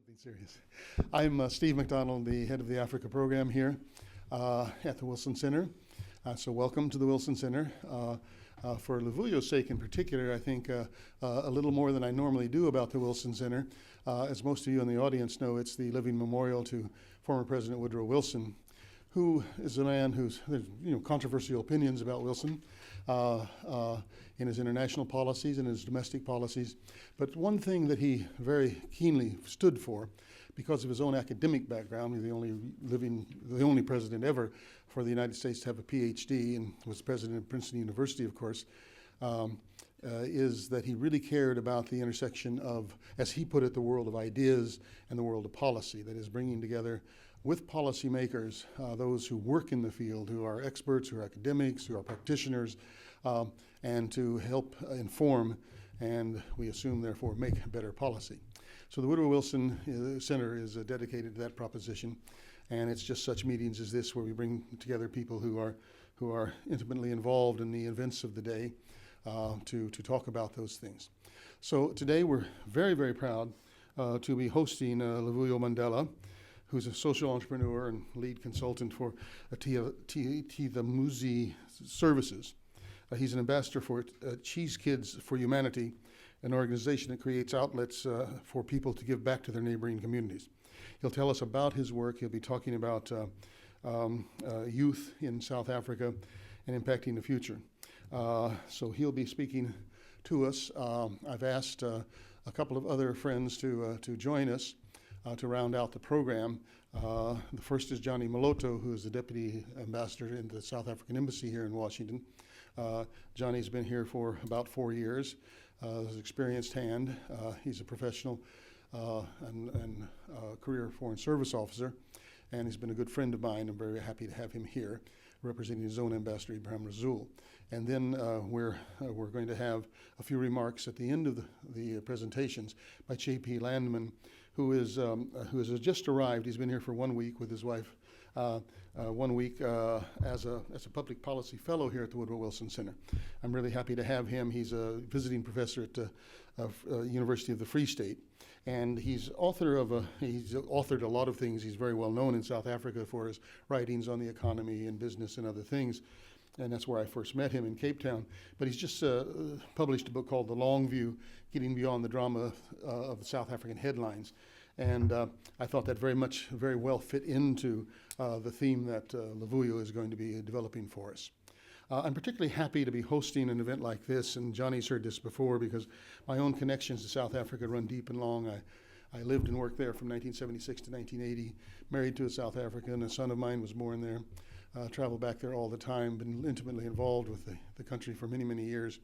Something serious. I'm Steve McDonald, the head of the Africa program here at the Wilson Center. So welcome to the Wilson Center. For Luvuyo's sake in particular, I think a little more than I normally do about the Wilson Center. As most of you in the audience know, it's the living memorial to former President Woodrow Wilson, who is a man who's, controversial opinions about Wilson in his international policies and his domestic policies. But one thing that he very keenly stood for, because of his own academic background, he's the only president ever for the United States to have a PhD, and was president of Princeton University, of course, is that he really cared about the intersection of, as he put it, the world of ideas and the world of policy. That is, bringing together with policymakers, those who work in the field, who are experts, who are academics, who are practitioners, and to help inform and, we assume, therefore, make better policy. So the Woodrow Wilson Center is dedicated to that proposition, and it's just such meetings as this where we bring together people who are intimately involved in the events of the day to talk about those things. So today we're very, very proud to be hosting Luvuyo Mandela, who's a social entrepreneur and lead consultant for the Muzi Services. He's an ambassador for Cheese Kids for Humanity, an organization that creates outlets for people to give back to their neighboring communities. He'll tell us about his work. He'll be talking about youth in South Africa and impacting the future. So he'll be speaking to us. I've asked a couple of other friends to join us to round out the program. The first is Johnny Maloto, who is the Deputy Ambassador in the South African Embassy here in Washington. Johnny's been here for about 4 years. He's an experienced hand. He's a professional and career Foreign Service officer, and he's been a good friend of mine. I'm very happy to have him here, representing his own ambassador, Ibrahim Razul. And then we're going to have a few remarks at the end of the presentations by J.P. Landman, who has just arrived. He's been here for 1 week with his wife. 1 week as a public policy fellow here at the Woodrow Wilson Center. I'm really happy to have him. He's a visiting professor at the University of the Free State, and he's authored a lot of things. He's very well known in South Africa for his writings on the economy and business and other things, and that's where I first met him in Cape Town. But he's just published a book called The Long View, Getting Beyond the Drama of the South African Headlines. And I thought that very well fit into the theme that Luvuyo is going to be developing for us. I'm particularly happy to be hosting an event like this, and Johnny's heard this before, because my own connections to South Africa run deep and long. I lived and worked there from 1976 to 1980, married to a South African. A son of mine was born there. Traveled back there all the time, been intimately involved with the country for many, many years.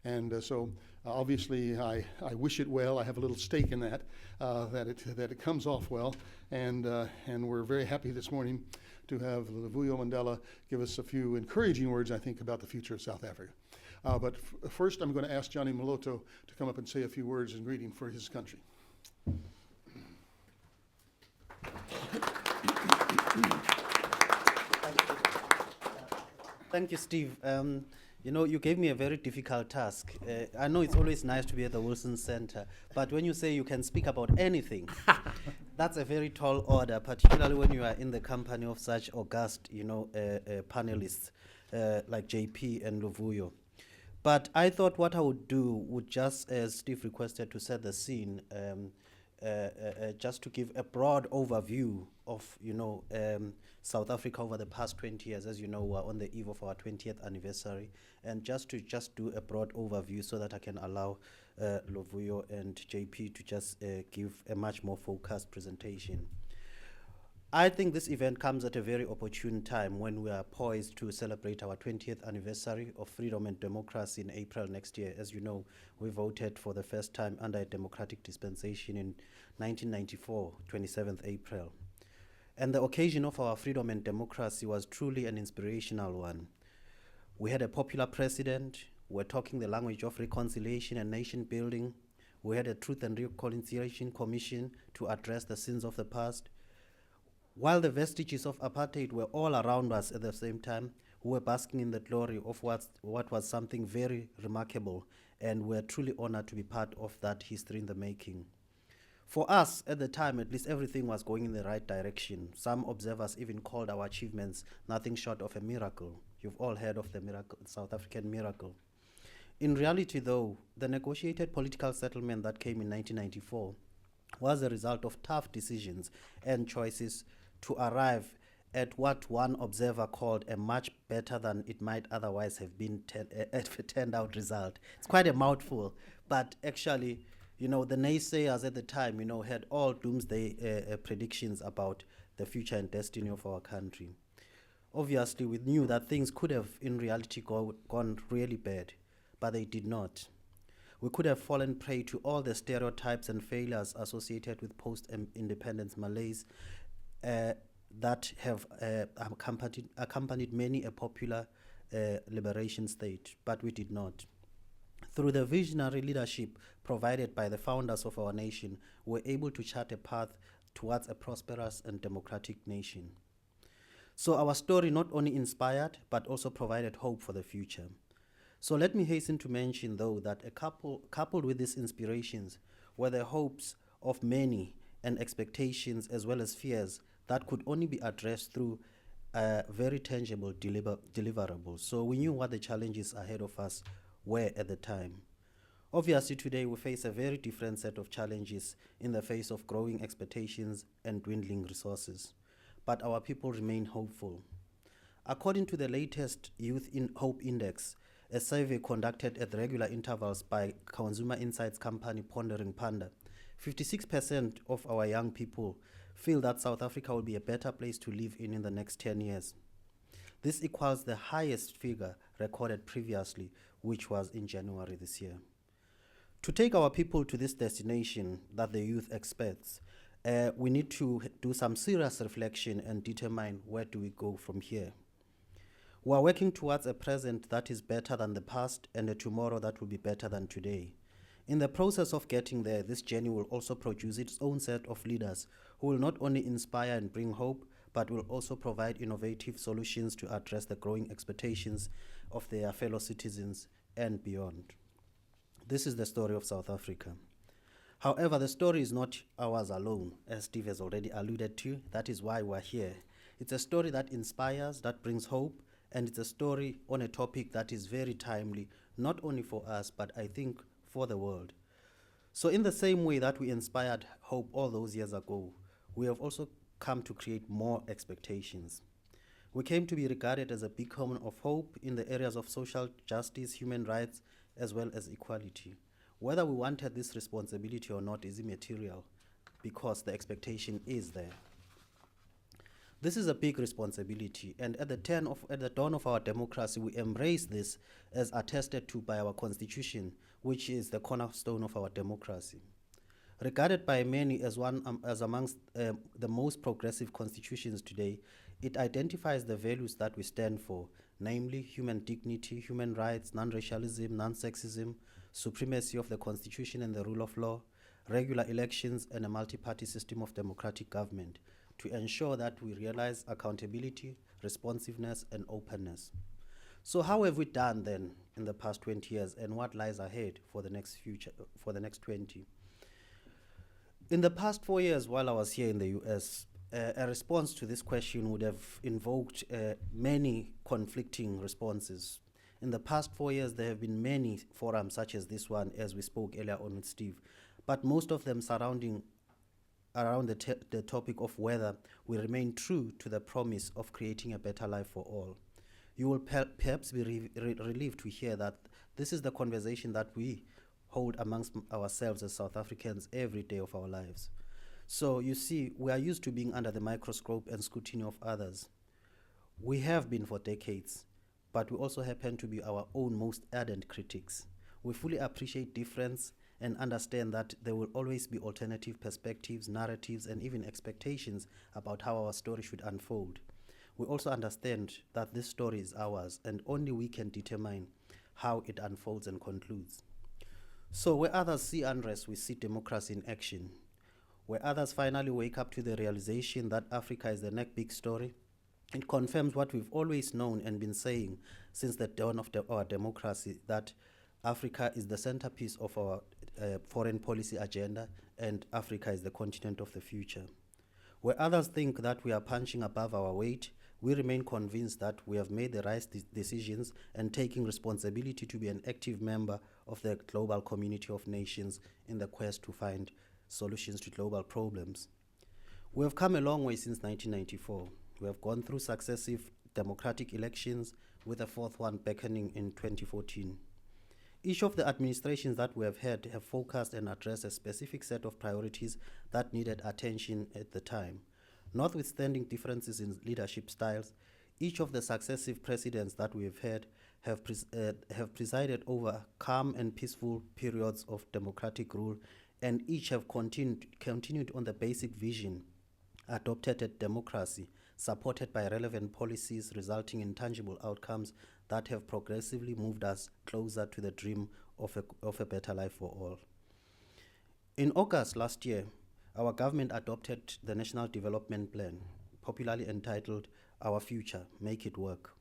And so obviously I wish it well. I have a little stake in that, that it comes off well. And we're very happy this morning to have Luvuyo Mandela give us a few encouraging words, I think, about the future of South Africa. But first I'm going to ask Johnny Maloto to come up and say a few words in greeting for his country. Thank you, Steve. You gave me a very difficult task. I know it's always nice to be at the Wilson Center, but when you say you can speak about anything, that's a very tall order, particularly when you are in the company of such august, panelists like JP and Luvuyo. But I thought what I would do would just, as Steve requested, to set the scene, just to give a broad overview of, South Africa over the past 20 years. As you know, we're on the eve of our 20th anniversary, and just do a broad overview so that I can allow Luvuyo and JP to just give a much more focused presentation. I think this event comes at a very opportune time when we are poised to celebrate our 20th anniversary of freedom and democracy in April next year. As you know, we voted for the first time under a democratic dispensation in 1994, 27th April. And the occasion of our freedom and democracy was truly an inspirational one. We had a popular president. We're talking the language of reconciliation and nation building. We had a Truth and Reconciliation Commission to address the sins of the past. While the vestiges of apartheid were all around us at the same time, we were basking in the glory of what was something very remarkable, and we're truly honored to be part of that history in the making. For us, at the time, at least everything was going in the right direction. Some observers even called our achievements nothing short of a miracle. You've all heard of the miracle, South African miracle. In reality, though, the negotiated political settlement that came in 1994 was a result of tough decisions and choices to arrive at what one observer called a much better than it might otherwise have been turned out result. It's quite a mouthful, but actually, the naysayers at the time, had all doomsday predictions about the future and destiny of our country. Obviously, we knew that things could have, in reality, gone really bad, but they did not. We could have fallen prey to all the stereotypes and failures associated with post-independence malaise that have accompanied many a popular liberation state, but we did not. Through the visionary leadership provided by the founders of our nation, we were able to chart a path towards a prosperous and democratic nation. So our story not only inspired, but also provided hope for the future. So let me hasten to mention, though, that coupled with these inspirations were the hopes of many and expectations as well as fears that could only be addressed through very tangible deliverables. So we knew what the challenges ahead of us were at the time. Obviously, today we face a very different set of challenges in the face of growing expectations and dwindling resources. But our people remain hopeful. According to the latest Youth Hope Index, a survey conducted at regular intervals by consumer insights company Pondering Panda, 56% of our young people feel that South Africa will be a better place to live in the next 10 years. This equals the highest figure recorded previously, which was in January this year. To take our people to this destination that the youth expects, we need to do some serious reflection and determine where do we go from here. We are working towards a present that is better than the past and a tomorrow that will be better than today. In the process of getting there, this journey will also produce its own set of leaders who will not only inspire and bring hope, but will also provide innovative solutions to address the growing expectations of their fellow citizens and beyond. This is the story of South Africa. However, the story is not ours alone, as Steve has already alluded to. That is why we're here. It's a story that inspires, that brings hope, and it's a story on a topic that is very timely, not only for us, but I think for the world. So in the same way that we inspired hope all those years ago, we have also come to create more expectations. We came to be regarded as a beacon of hope in the areas of social justice, human rights, as well as equality. Whether we wanted this responsibility or not is immaterial, because the expectation is there. This is a big responsibility, and at the dawn of our democracy, we embrace this as attested to by our constitution, which is the cornerstone of our democracy. Regarded by many as amongst the most progressive constitutions today, it identifies the values that we stand for, namely human dignity, human rights, non-racialism, non-sexism, supremacy of the constitution and the rule of law, regular elections, and a multi-party system of democratic government, to ensure that we realize accountability, responsiveness, and openness. So how have we done then in the past 20 years, and what lies ahead for the next 20? In the past 4 years while I was here in the US, a response to this question would have invoked many conflicting responses. In the past 4 years, there have been many forums such as this one, as we spoke earlier on with Steve, but most of them surrounding around the topic of whether we remain true to the promise of creating a better life for all. You will perhaps be relieved to hear that this is the conversation that we hold amongst ourselves as South Africans every day of our lives. So you see, we are used to being under the microscope and scrutiny of others. We have been for decades, but we also happen to be our own most ardent critics. We fully appreciate difference and understand that there will always be alternative perspectives, narratives, and even expectations about how our story should unfold. We also understand that this story is ours, and only we can determine how it unfolds and concludes. So where others see unrest, we see democracy in action. Where others finally wake up to the realization that Africa is the next big story, it confirms what we've always known and been saying since the dawn of our democracy, that Africa is the centerpiece of our foreign policy agenda and Africa is the continent of the future. Where others think that we are punching above our weight, we remain convinced that we have made the right decisions and taking responsibility to be an active member of the global community of nations in the quest to find solutions to global problems. We have come a long way since 1994. We have gone through successive democratic elections, with the fourth one beckoning in 2014. Each of the administrations that we have had have focused and addressed a specific set of priorities that needed attention at the time. Notwithstanding differences in leadership styles, each of the successive presidents that we have had have presided over calm and peaceful periods of democratic rule, and each have continued on the basic vision adopted at democracy, supported by relevant policies resulting in tangible outcomes that have progressively moved us closer to the dream of a better life for all. In August last year, our government adopted the National Development Plan, popularly entitled Our Future, Make It Work.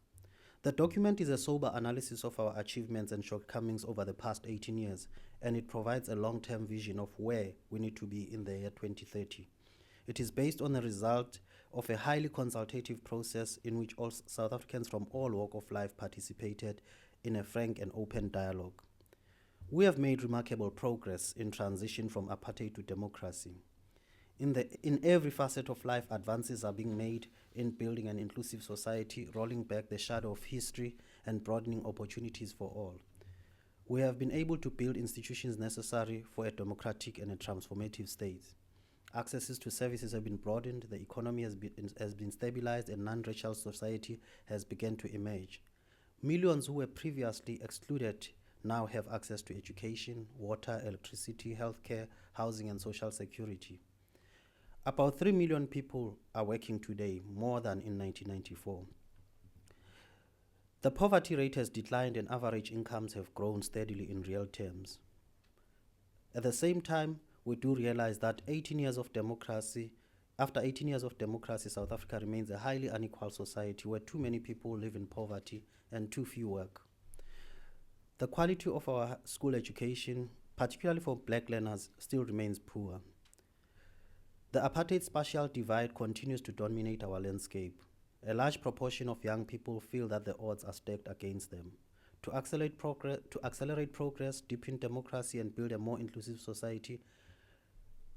The document is a sober analysis of our achievements and shortcomings over the past 18 years, and it provides a long-term vision of where we need to be in the year 2030. It is based on the result of a highly consultative process in which all South Africans from all walks of life participated in a frank and open dialogue. We have made remarkable progress in transition from apartheid to democracy. In every facet of life, advances are being made in building an inclusive society, rolling back the shadow of history and broadening opportunities for all. We have been able to build institutions necessary for a democratic and a transformative state. Accesses to services have been broadened, the economy has been stabilized, and non-racial society has begun to emerge. Millions who were previously excluded now have access to education, water, electricity, healthcare, housing, and social security. About 3 million people are working today, more than in 1994. The poverty rate has declined and average incomes have grown steadily in real terms. At the same time, we do realize that after 18 years of democracy, South Africa remains a highly unequal society where too many people live in poverty and too few work. The quality of our school education, particularly for black learners, still remains poor. The apartheid spatial divide continues to dominate our landscape. A large proportion of young people feel that the odds are stacked against them. To accelerate progress, deepen democracy, and build a more inclusive society,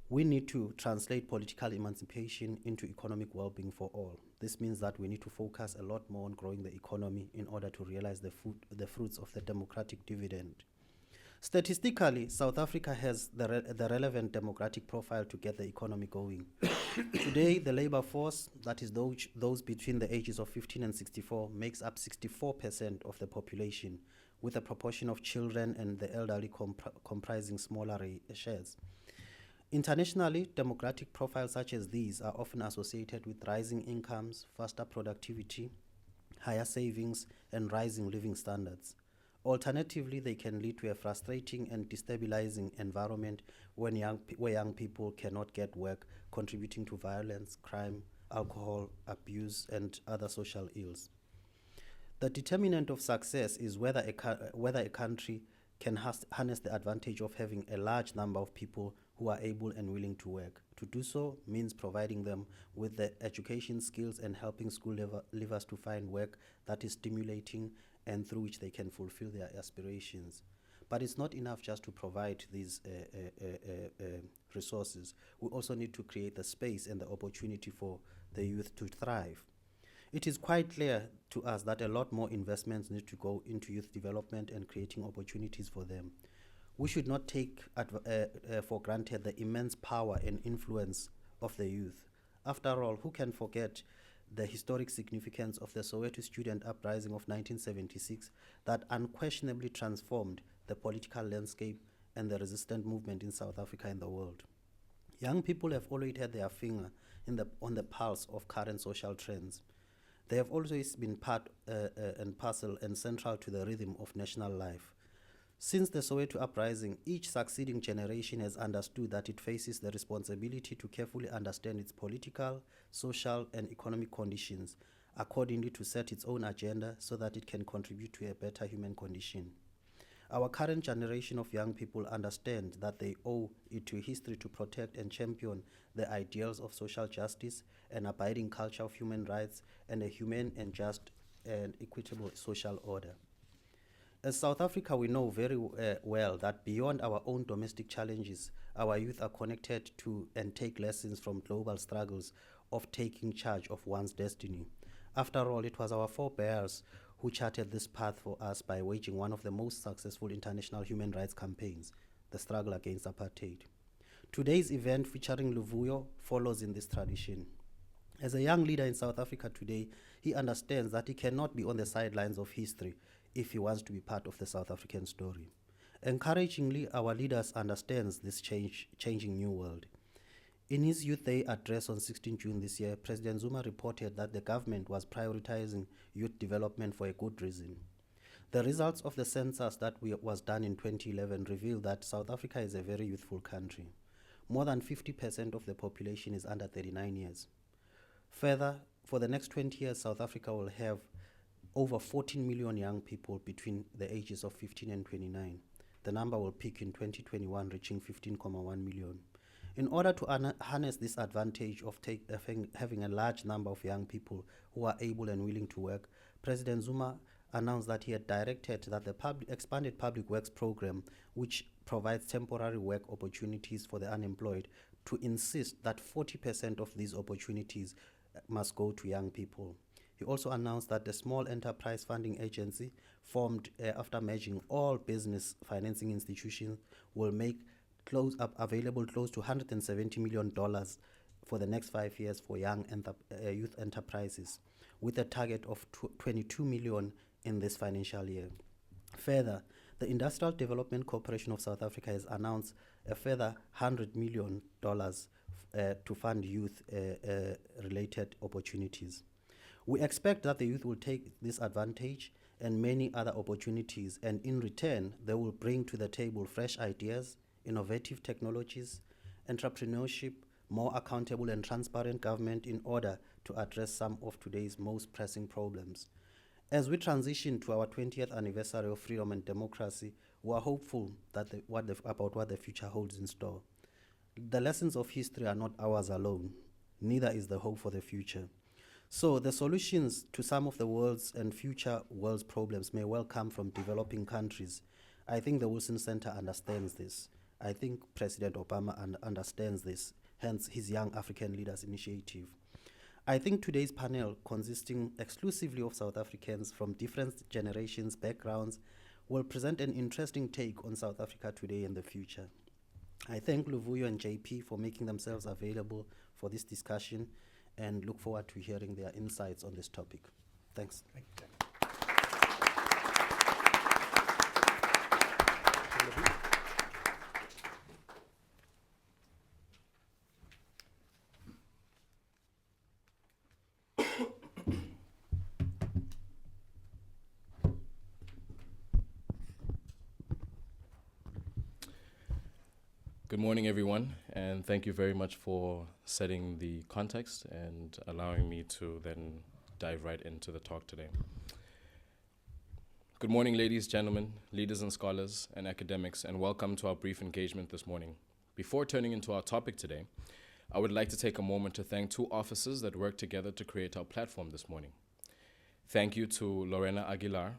we need to translate political emancipation into economic well-being for all. This means that we need to focus a lot more on growing the economy in order to realize the fruits of the democratic dividend. Statistically, South Africa has the relevant democratic profile to get the economy going. Today, the labor force, that is those between the ages of 15 and 64, makes up 64% of the population, with a proportion of children and the elderly comprising smaller shares. Internationally, democratic profiles such as these are often associated with rising incomes, faster productivity, higher savings, and rising living standards. Alternatively, they can lead to a frustrating and destabilizing environment where young people cannot get work, contributing to violence, crime, alcohol abuse, and other social ills. The determinant of success is whether a country can harness the advantage of having a large number of people who are able and willing to work. To do so means providing them with the education skills and helping school leavers to find work that is stimulating and through which they can fulfill their aspirations. But it's not enough just to provide these resources. We also need to create the space and the opportunity for the youth to thrive. It is quite clear to us that a lot more investments need to go into youth development and creating opportunities for them. We should not take for granted the immense power and influence of the youth. After all, who can forget the historic significance of the Soweto student uprising of 1976 that unquestionably transformed the political landscape and the resistance movement in South Africa and the world? Young people have always had their finger on the pulse of current social trends. They have always been part and parcel and central to the rhythm of national life. Since the Soweto uprising, each succeeding generation has understood that it faces the responsibility to carefully understand its political, social, and economic conditions, accordingly to set its own agenda so that it can contribute to a better human condition. Our current generation of young people understand that they owe it to history to protect and champion the ideals of social justice, an abiding culture of human rights, and a humane and just and equitable social order. As South Africa, we know very well that beyond our own domestic challenges, our youth are connected to and take lessons from global struggles of taking charge of one's destiny. After all, it was our forebears who charted this path for us by waging one of the most successful international human rights campaigns, the struggle against apartheid. Today's event featuring Luvuyo follows in this tradition. As a young leader in South Africa today, he understands that he cannot be on the sidelines of history if he wants to be part of the South African story. Encouragingly, our leaders understands this changing new world. In his Youth Day address on 16 June this year, President Zuma reported that the government was prioritizing youth development for a good reason. The results of the census that was done in 2011 reveal that South Africa is a very youthful country. More than 50% of the population is under 39 years. Further, for the next 20 years, South Africa will have over 14 million young people between the ages of 15 and 29. The number will peak in 2021, reaching 15.1 million. In order to harness this advantage of having a large number of young people who are able and willing to work, President Zuma announced that he had directed that the expanded public works program, which provides temporary work opportunities for the unemployed, to insist that 40% of these opportunities must go to young people. He also announced that the Small Enterprise Funding Agency, formed after merging all business financing institutions, will make available close to $170 million for the next 5 years for young youth enterprises, with a target of 22 million in this financial year. Further, the Industrial Development Corporation of South Africa has announced a further $100 million to fund youth-related opportunities. We expect that the youth will take this advantage and many other opportunities, and in return, they will bring to the table fresh ideas, innovative technologies, entrepreneurship, more accountable and transparent government in order to address some of today's most pressing problems. As we transition to our 20th anniversary of freedom and democracy, we are hopeful that about what the future holds in store. The lessons of history are not ours alone, neither is the hope for the future. So the solutions to some of the world's and future world's problems may well come from developing countries. I think the Wilson Center understands this. I think President Obama understands this, hence his Young African Leaders Initiative. I think today's panel, consisting exclusively of South Africans from different generations, backgrounds, will present an interesting take on South Africa today and the future. I thank Luvuyo and JP for making themselves available for this discussion and look forward to hearing their insights on this topic. Thanks. Thank you. Good morning, everyone, and thank you very much for setting the context and allowing me to then dive right into the talk today. Good morning, ladies, gentlemen, leaders and scholars and academics, and welcome to our brief engagement this morning. Before turning into our topic today, I would like to take a moment to thank two officers that worked together to create our platform this morning. Thank you to Lorena Aguilar,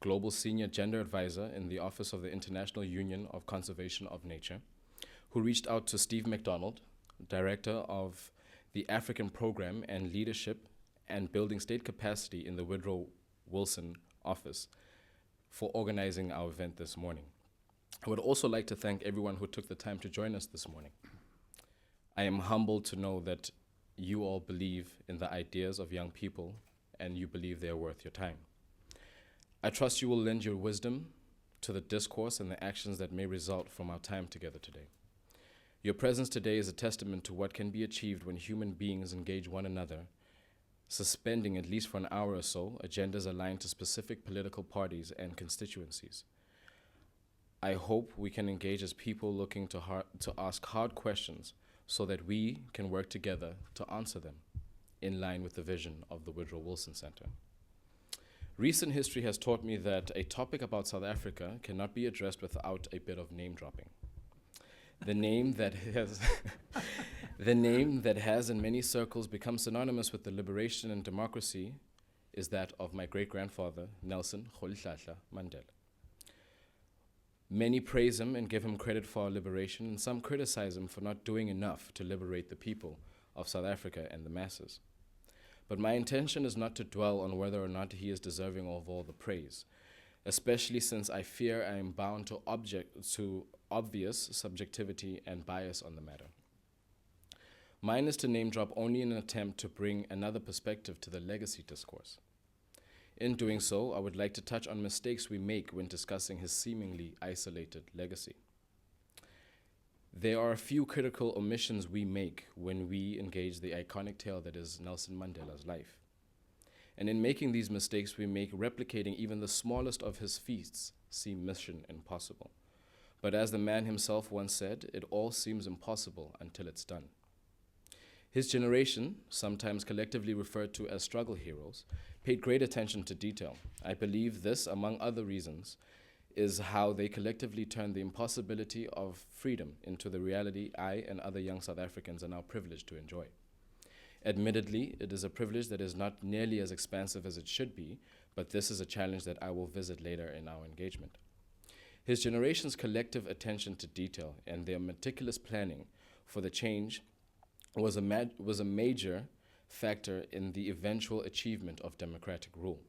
Global Senior Gender Advisor in the Office of the International Union of Conservation of Nature, who reached out to Steve McDonald, Director of the African Program and Leadership and Building State Capacity in the Woodrow Wilson Office, for organizing our event this morning. I would also like to thank everyone who took the time to join us this morning. I am humbled to know that you all believe in the ideas of young people and you believe they are worth your time. I trust you will lend your wisdom to the discourse and the actions that may result from our time together today. Your presence today is a testament to what can be achieved when human beings engage one another, suspending, at least for an hour or so, agendas aligned to specific political parties and constituencies. I hope we can engage as people looking to ask hard questions so that we can work together to answer them in line with the vision of the Woodrow Wilson Center. Recent history has taught me that a topic about South Africa cannot be addressed without a bit of name dropping. The name that has the name that has in many circles become synonymous with the liberation and democracy is that of my great-grandfather, Nelson Rolihlahla Mandela. Many praise him and give him credit for our liberation, and some criticize him for not doing enough to liberate the people of South Africa and the masses. But my intention is not to dwell on whether or not he is deserving of all the praise, especially since I fear I am bound to obvious subjectivity and bias on the matter. Mine is to name drop only in an attempt to bring another perspective to the legacy discourse. In doing so, I would like to touch on mistakes we make when discussing his seemingly isolated legacy. There are a few critical omissions we make when we engage the iconic tale that is Nelson Mandela's life. And in making these mistakes, we make replicating even the smallest of his feats seem mission impossible. But as the man himself once said, it all seems impossible until it's done. His generation, sometimes collectively referred to as struggle heroes, paid great attention to detail. I believe this, among other reasons, is how they collectively turned the impossibility of freedom into the reality I and other young South Africans are now privileged to enjoy. Admittedly, it is a privilege that is not nearly as expansive as it should be, but this is a challenge that I will visit later in our engagement. His generation's collective attention to detail and their meticulous planning for the change was a major factor in the eventual achievement of democratic rule.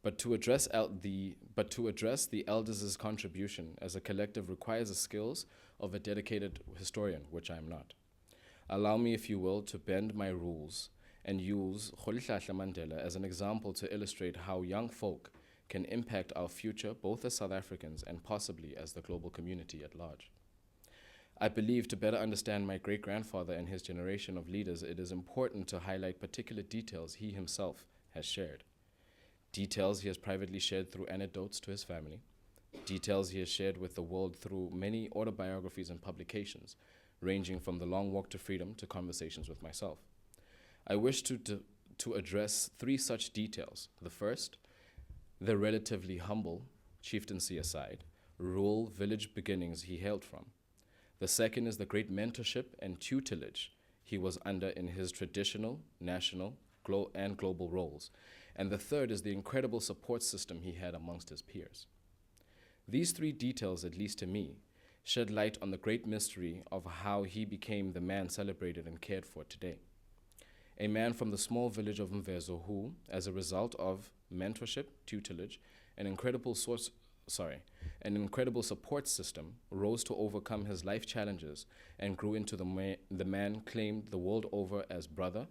But to address the elders' contribution as a collective requires the skills of a dedicated historian, which I am not. Allow me, if you will, to bend my rules and use Rolihlahla Mandela as an example to illustrate how young folk can impact our future, both as South Africans and possibly as the global community at large. I believe to better understand my great-grandfather and his generation of leaders, it is important to highlight particular details he himself has shared. Details he has privately shared through anecdotes to his family, details he has shared with the world through many autobiographies and publications, ranging from The Long Walk to Freedom to conversations with myself. I wish to address three such details. The first, the relatively humble, chieftaincy aside, rural village beginnings he hailed from. The second is the great mentorship and tutelage he was under in his traditional, national, and global roles. And the third is the incredible support system he had amongst his peers. These three details, at least to me, shed light on the great mystery of how he became the man celebrated and cared for today. A man from the small village of Mvezo who, as a result of mentorship, tutelage, an incredible support system, rose to overcome his life challenges and grew into the man claimed the world over as brother,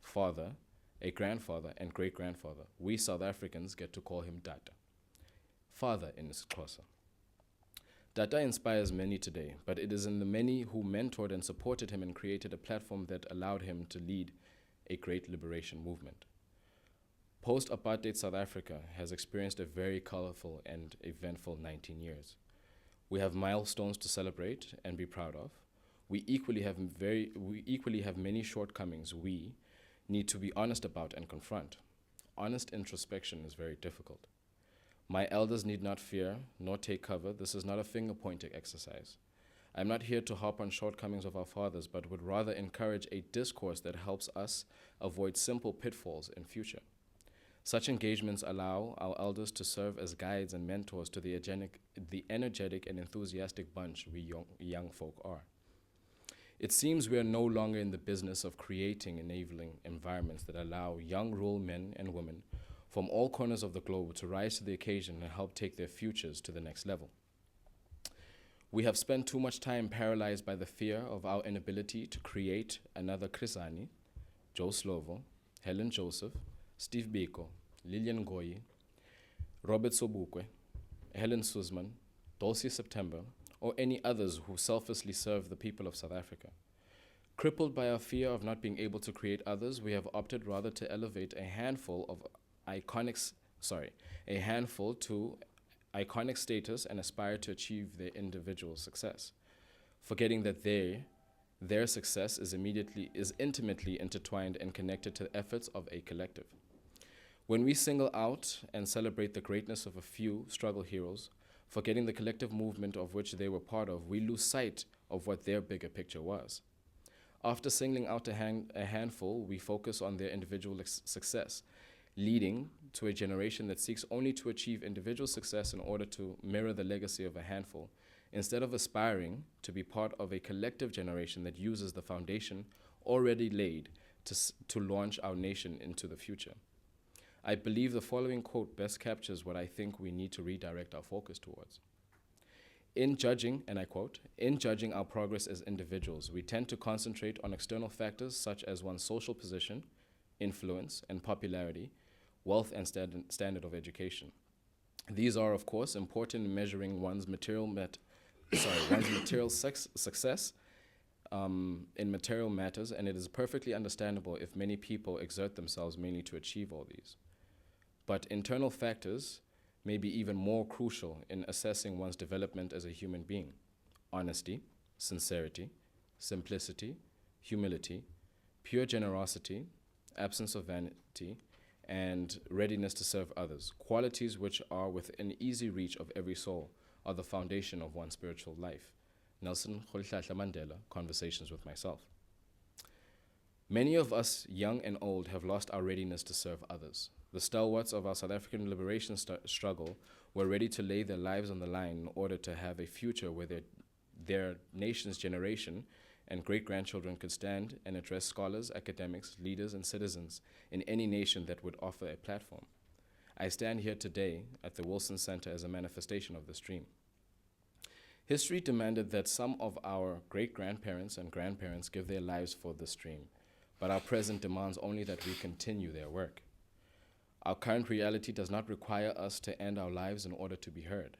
father, a grandfather, and great-grandfather. We South Africans get to call him Data. Father in Xhosa. Data inspires many today, but it is in the many who mentored and supported him and created a platform that allowed him to lead a great liberation movement. Post-apartheid South Africa has experienced a very colorful and eventful 19 years. We have milestones to celebrate and be proud of. We equally have many shortcomings we need to be honest about and confront. Honest introspection is very difficult. My elders need not fear nor take cover. This is not a finger-pointing exercise. I'm not here to harp on shortcomings of our fathers, but would rather encourage a discourse that helps us avoid simple pitfalls in future. Such engagements allow our elders to serve as guides and mentors to the energetic and enthusiastic bunch we young folk are. It seems we are no longer in the business of creating enabling environments that allow young rural men and women from all corners of the globe to rise to the occasion and help take their futures to the next level. We have spent too much time paralyzed by the fear of our inability to create another Krisani, Joe Slovo, Helen Joseph, Steve Biko, Lillian Goyi, Robert Sobukwe, Helen Suzman, Dulcie September, or any others who selflessly serve the people of South Africa. Crippled by our fear of not being able to create others, we have opted rather to elevate a handful to iconic status and aspire to achieve their individual success, forgetting that their success is intimately intertwined and connected to the efforts of a collective. When we single out and celebrate the greatness of a few struggle heroes, forgetting the collective movement of which they were part of, we lose sight of what their bigger picture was. After singling out a handful, we focus on their individual success, leading to a generation that seeks only to achieve individual success in order to mirror the legacy of a handful, instead of aspiring to be part of a collective generation that uses the foundation already laid to launch our nation into the future. I believe the following quote best captures what I think we need to redirect our focus towards. In judging, and I quote, "In judging our progress as individuals, we tend to concentrate on external factors such as one's social position, influence, and popularity, wealth, and standard of education. These are, of course, important in measuring one's material success in material matters, and it is perfectly understandable if many people exert themselves mainly to achieve all these. But internal factors may be even more crucial in assessing one's development as a human being. Honesty, sincerity, simplicity, humility, pure generosity, absence of vanity, and readiness to serve others, qualities which are within easy reach of every soul, are the foundation of one's spiritual life." Nelson Mandela, Conversations with Myself. Many of us, young and old, have lost our readiness to serve others. The stalwarts of our South African liberation struggle were ready to lay their lives on the line in order to have a future where their nation's generation and great-grandchildren could stand and address scholars, academics, leaders, and citizens in any nation that would offer a platform. I stand here today at the Wilson Center as a manifestation of this dream. History demanded that some of our great-grandparents and grandparents give their lives for this dream, but our present demands only that we continue their work. Our current reality does not require us to end our lives in order to be heard.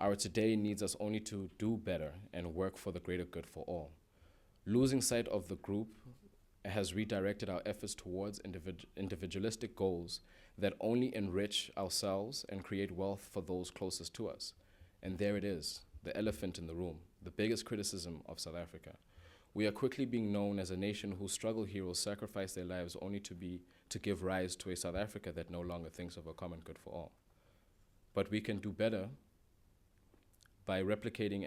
Our today needs us only to do better and work for the greater good for all. Losing sight of the group has redirected our efforts towards individualistic goals that only enrich ourselves and create wealth for those closest to us. And there it is, the elephant in the room, the biggest criticism of South Africa. We are quickly being known as a nation whose struggle heroes sacrifice their lives only to give rise to a South Africa that no longer thinks of a common good for all. But we can do better by replicating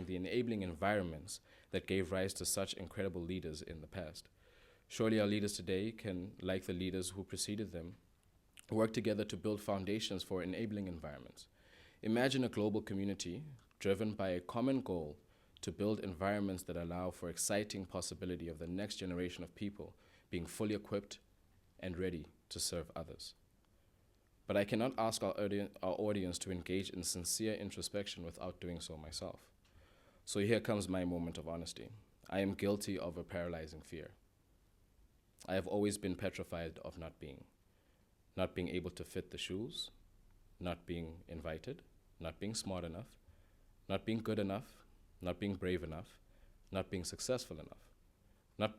the enabling environments that gave rise to such incredible leaders in the past. Surely our leaders today can, like the leaders who preceded them, work together to build foundations for enabling environments. Imagine a global community driven by a common goal to build environments that allow for exciting possibility of the next generation of people being fully equipped and ready to serve others. But I cannot ask our audience to engage in sincere introspection without doing so myself. So here comes my moment of honesty. I am guilty of a paralyzing fear. I have always been petrified of not being able to fit the shoes, not being invited, not being smart enough, not being good enough, not being brave enough, not being successful enough, not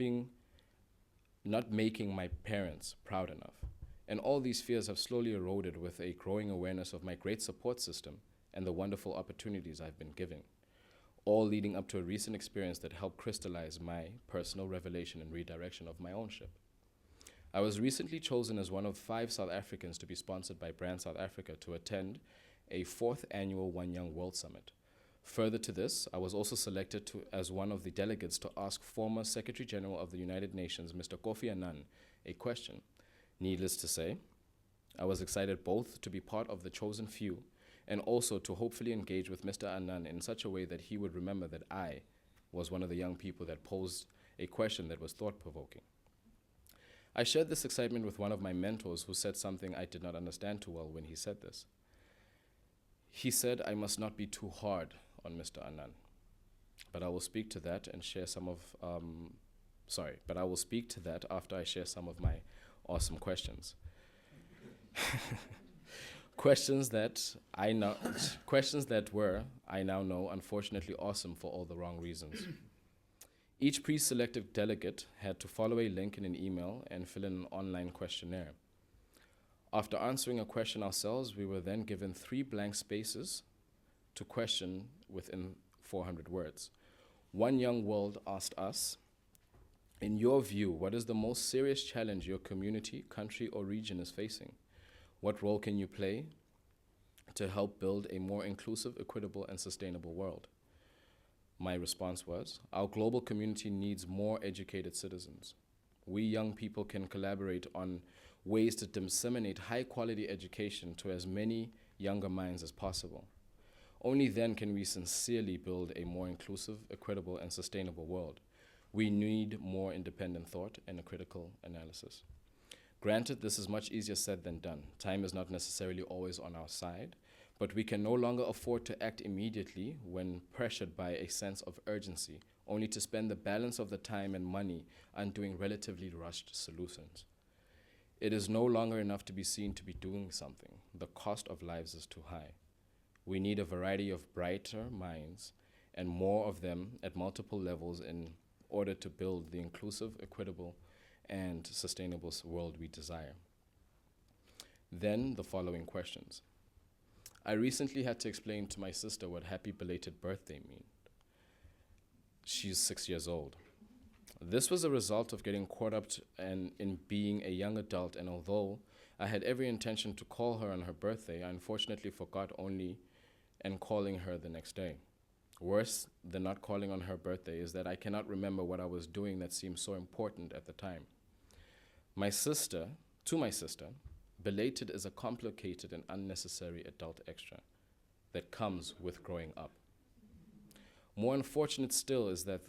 making my parents proud enough. And all these fears have slowly eroded with a growing awareness of my great support system and the wonderful opportunities I've been given, all leading up to a recent experience that helped crystallize my personal revelation and redirection of my own ship. I was recently chosen as one of 5 South Africans to be sponsored by Brand South Africa to attend a 4th annual One Young World Summit. Further to this, I was also selected as one of the delegates to ask former Secretary General of the United Nations, Mr. Kofi Annan, a question. Needless to say, I was excited both to be part of the chosen few and also to hopefully engage with Mr. Annan in such a way that he would remember that I was one of the young people that posed a question that was thought-provoking. I shared this excitement with one of my mentors who said something I did not understand too well when he said this. He said I must not be too hard on Mr. Annan, but I will speak to that and share some of, but I will speak to that after I share some of my awesome questions. Questions that were, I now know, unfortunately awesome for all the wrong reasons. Each pre-selected delegate had to follow a link in an email and fill in an online questionnaire. After answering a question ourselves, we were then given 3 blank spaces to question within 400 words. One Young World asked us, In your view, what is the most serious challenge your community, country, or region is facing? What role can you play to help build a more inclusive, equitable, and sustainable world? My response was, our global community needs more educated citizens. We young people can collaborate on ways to disseminate high quality education to as many younger minds as possible. Only then can we sincerely build a more inclusive, equitable, and sustainable world. We need more independent thought and a critical analysis. Granted, this is much easier said than done. Time is not necessarily always on our side, but we can no longer afford to act immediately when pressured by a sense of urgency, only to spend the balance of the time and money on doing relatively rushed solutions. It is no longer enough to be seen to be doing something. The cost of lives is too high. We need a variety of brighter minds and more of them at multiple levels in order to build the inclusive, equitable, and sustainable world we desire. Then the following questions. I recently had to explain to my sister what happy belated birthday means. She's 6 years old. This was a result of getting caught up in being a young adult, and although I had every intention to call her on her birthday, I unfortunately forgot only and calling her the next day. Worse than not calling on her birthday is that I cannot remember what I was doing that seemed so important at the time. To my sister, belated is a complicated and unnecessary adult extra that comes with growing up. More unfortunate still is that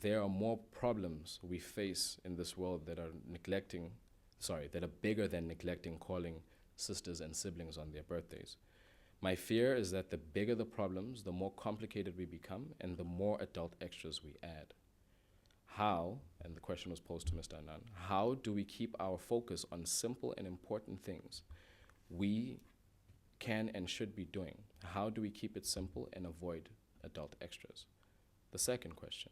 there are more problems we face in this world that are bigger than neglecting calling sisters and siblings on their birthdays. My fear is that the bigger the problems, the more complicated we become and the more adult extras we add. How, and the question was posed to Mr. Anand, how do we keep our focus on simple and important things we can and should be doing? How do we keep it simple and avoid adult extras? The second question.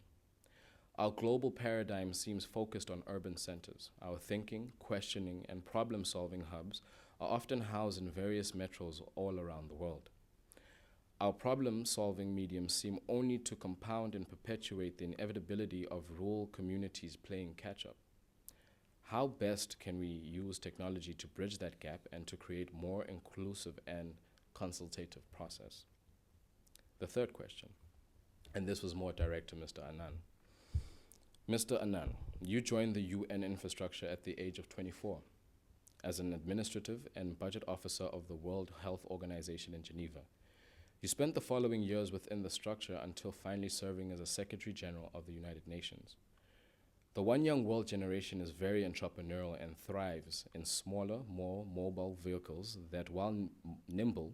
Our global paradigm seems focused on urban centers. Our thinking, questioning, and problem-solving hubs are often housed in various metros all around the world. Our problem-solving mediums seem only to compound and perpetuate the inevitability of rural communities playing catch-up. How best can we use technology to bridge that gap and to create more inclusive and consultative process? The third question, and this was more direct to Mr. Anand. Mr. Anand, you joined the UN infrastructure at the age of 24 as an administrative and budget officer of the World Health Organization in Geneva. You spent the following years within the structure until finally serving as a Secretary General of the United Nations. The One Young World generation is very entrepreneurial and thrives in smaller, more mobile vehicles that, while nimble,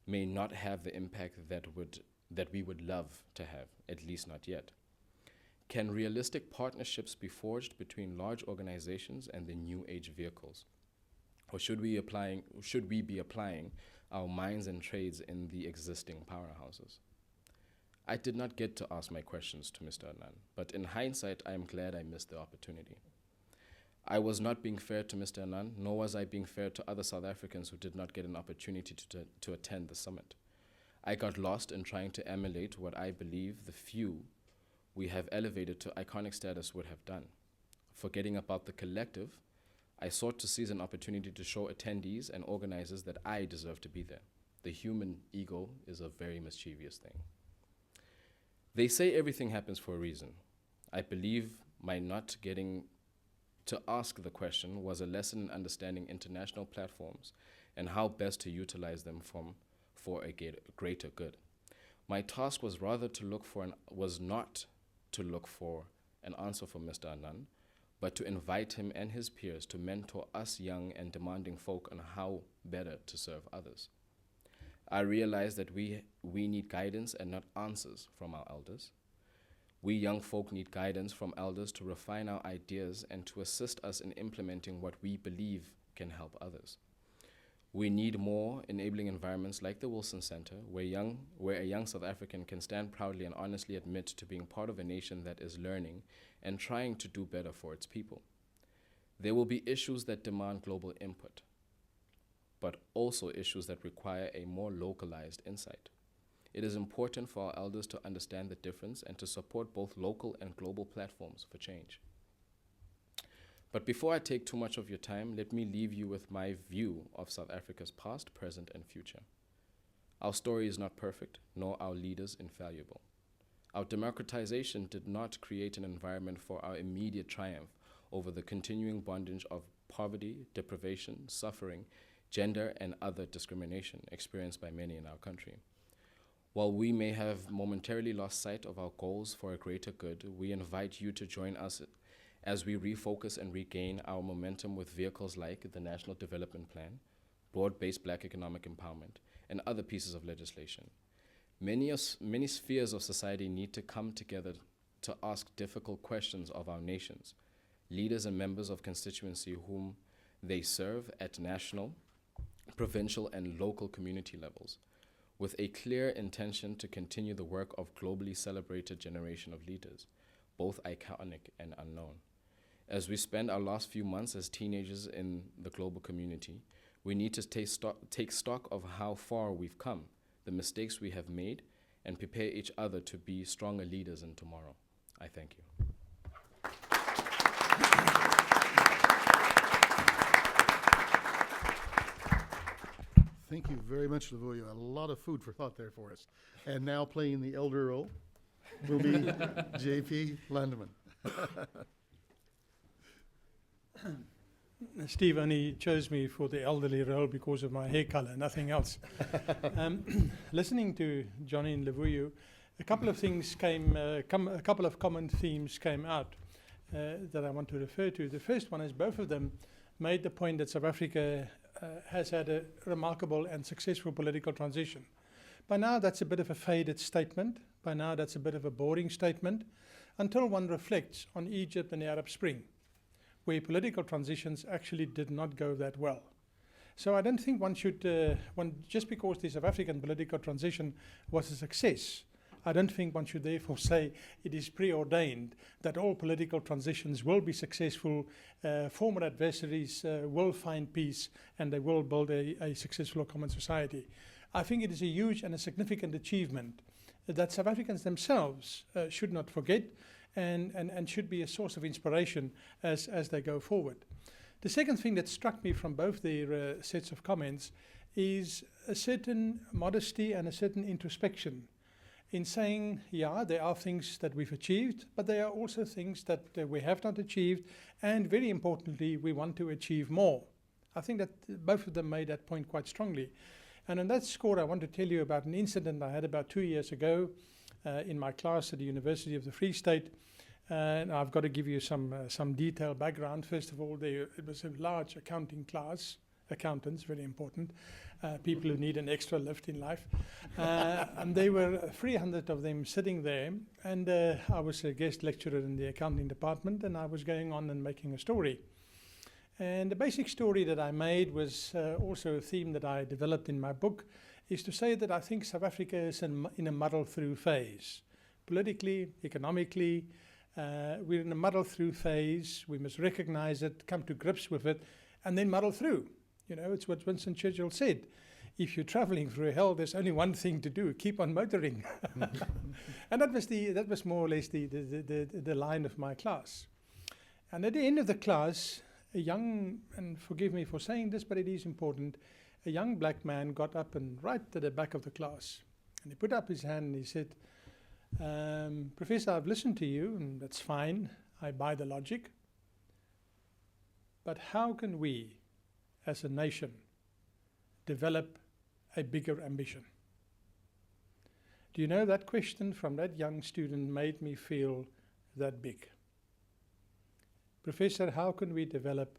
may not have the impact that we would love to have, at least not yet. Can realistic partnerships be forged between large organizations and the new age vehicles? Or should we be applying our minds and trades in the existing powerhouses? I did not get to ask my questions to Mr. Anand, but in hindsight, I am glad I missed the opportunity. I was not being fair to Mr. Anand, nor was I being fair to other South Africans who did not get an opportunity to attend the summit. I got lost in trying to emulate what I believe the few we have elevated to iconic status would have done. Forgetting about the collective, I sought to seize an opportunity to show attendees and organizers that I deserve to be there. The human ego is a very mischievous thing. They say everything happens for a reason. I believe my not getting to ask the question was a lesson in understanding international platforms and how best to utilize them for a greater good. My task was rather not to look for an answer from Mr. Anand, but to invite him and his peers to mentor us young and demanding folk on how better to serve others. I realized that we need guidance and not answers from our elders. We young folk need guidance from elders to refine our ideas and to assist us in implementing what we believe can help others. We need more enabling environments like the Wilson Center, where a young South African can stand proudly and honestly admit to being part of a nation that is learning and trying to do better for its people. There will be issues that demand global input, but also issues that require a more localized insight. It is important for our elders to understand the difference and to support both local and global platforms for change. But before I take too much of your time, let me leave you with my view of South Africa's past, present, and future. Our story is not perfect, nor our leaders infallible. Our democratization did not create an environment for our immediate triumph over the continuing bondage of poverty, deprivation, suffering, gender, and other discrimination experienced by many in our country. While we may have momentarily lost sight of our goals for a greater good, we invite you to join us as we refocus and regain our momentum with vehicles like the National Development Plan, broad-based Black economic empowerment, and other pieces of legislation. Many spheres of society need to come together to ask difficult questions of our nations, leaders and members of constituency whom they serve at national, provincial, and local community levels, with a clear intention to continue the work of globally celebrated generation of leaders, both iconic and unknown. As we spend our last few months as teenagers in the global community, we need to take stock of how far we've come, the mistakes we have made, and prepare each other to be stronger leaders in tomorrow. I thank you. Thank you very much, Luvuyo. A lot of food for thought there for us. And now playing the elder role will be J.P. Landeman. Steve only chose me for the elderly role because of my hair color, nothing else. Listening to Johnny and Luvuyo, a couple of things a couple of common themes came out that I want to refer to. The first one is both of them made the point that South Africa has had a remarkable and successful political transition. By now, that's a bit of a faded statement. By now, that's a bit of a boring statement, until one reflects on Egypt and the Arab Spring, where political transitions actually did not go that well. So I don't think one should, just because the South African political transition was a success, I don't think one should therefore say it is preordained that all political transitions will be successful, former adversaries will find peace, and they will build a successful common society. I think it is a huge and a significant achievement that South Africans themselves should not forget, and should be a source of inspiration as they go forward. The second thing that struck me from both their sets of comments is a certain modesty and a certain introspection in saying, yeah, there are things that we've achieved, but there are also things that we have not achieved, and very importantly, we want to achieve more. I think that both of them made that point quite strongly. And on that score, I want to tell you about an incident I had about 2 years ago in my class at the University of the Free State. And I've got to give you some detailed background. First of all, it was a large accounting class, accountants, very important, people who need an extra lift in life. And there were 300 of them sitting there, and I was a guest lecturer in the accounting department, and I was going on and making a story. And the basic story that I made was also a theme that I developed in my book, is to say that I think South Africa is in a muddle-through phase. Politically, economically, we're in a muddle-through phase. We must recognize it, come to grips with it, and then muddle through. You know, it's what Winston Churchill said. If you're traveling through hell, there's only one thing to do: keep on motoring. And that was more or less the line of my class. And at the end of the class, a young, and forgive me for saying this, but it is important, a young black man got up and right at the back of the class, and he put up his hand and he said, Professor, I've listened to you, and that's fine. I buy the logic. But how can we, as a nation, develop a bigger ambition? Do you know, that question from that young student made me feel that big. Professor, how can we develop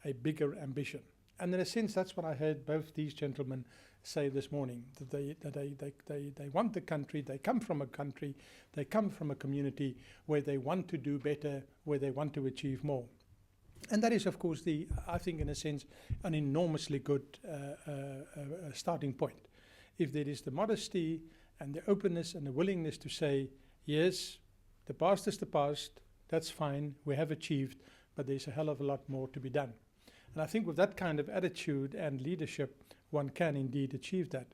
a bigger ambition? And in a sense, that's what I heard both these gentlemen say this morning, that they want the country, they come from a country, they come from a community where they want to do better, where they want to achieve more. And that is, of course, I think, in a sense, an enormously good starting point. If there is the modesty and the openness and the willingness to say, yes, the past is the past, that's fine, we have achieved, but there's a hell of a lot more to be done. And I think with that kind of attitude and leadership, one can indeed achieve that.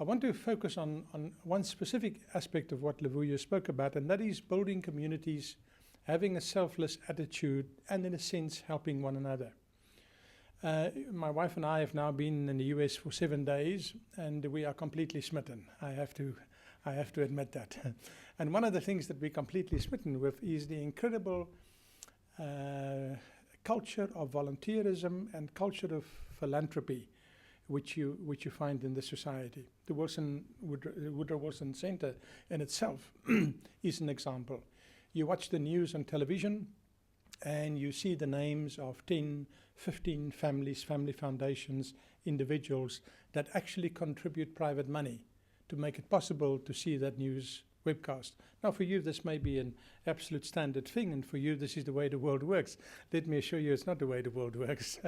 I want to focus on one specific aspect of what Luvuyo spoke about, and that is building communities having a selfless attitude, and in a sense helping one another. My wife and I have now been in the US for 7 days, and we are completely smitten. I have to admit that. And one of the things that we're completely smitten with is the incredible culture of volunteerism and culture of philanthropy which you find in the society. The Woodrow Wilson Center in itself is an example. You watch the news on television and you see the names of 10, 15 families, family foundations, individuals that actually contribute private money to make it possible to see that news webcast. Now for you this may be an absolute standard thing, and for you this is the way the world works. Let me assure you it's not the way the world works.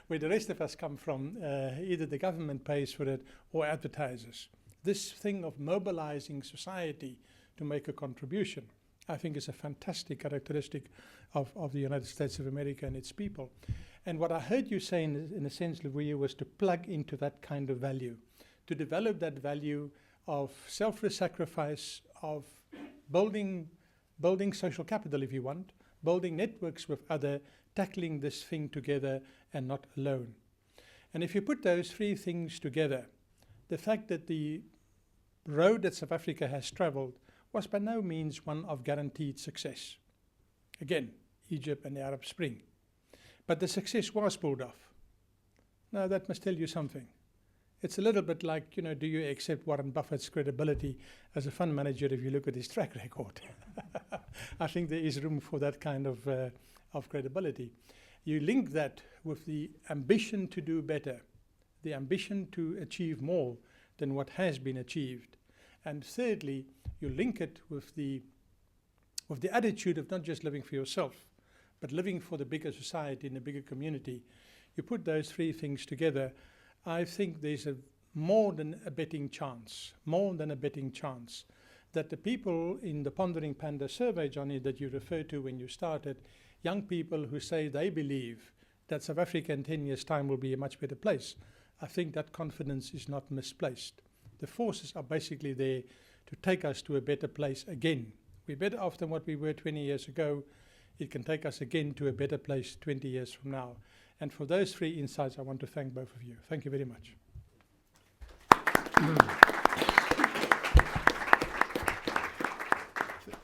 Where the rest of us come from, either the government pays for it or advertisers. This thing of mobilizing society to make a contribution, I think is a fantastic characteristic of the United States of America and its people. And what I heard you say in a sense, Luvuyo, was to plug into that kind of value, to develop that value of selfless sacrifice, of building social capital, if you want, building networks with other, tackling this thing together and not alone. And if you put those three things together, the fact that the road that South Africa has traveled was by no means one of guaranteed success. Again, Egypt and the Arab Spring. But the success was pulled off. Now that must tell you something. It's a little bit like, do you accept Warren Buffett's credibility as a fund manager if you look at his track record? I think there is room for that kind of credibility. You link that with the ambition to do better, the ambition to achieve more than what has been achieved. And thirdly, you link it with the attitude of not just living for yourself, but living for the bigger society and the bigger community. You put those three things together, I think there's more than a betting chance that the people in the Pondering Panda survey, Johnny, that you referred to when you started, young people who say they believe that South Africa in 10 years' time will be a much better place, I think that confidence is not misplaced. The forces are basically there to take us to a better place again. We're better off than what we were 20 years ago. It can take us again to a better place 20 years from now. And for those three insights, I want to thank both of you. Thank you very much.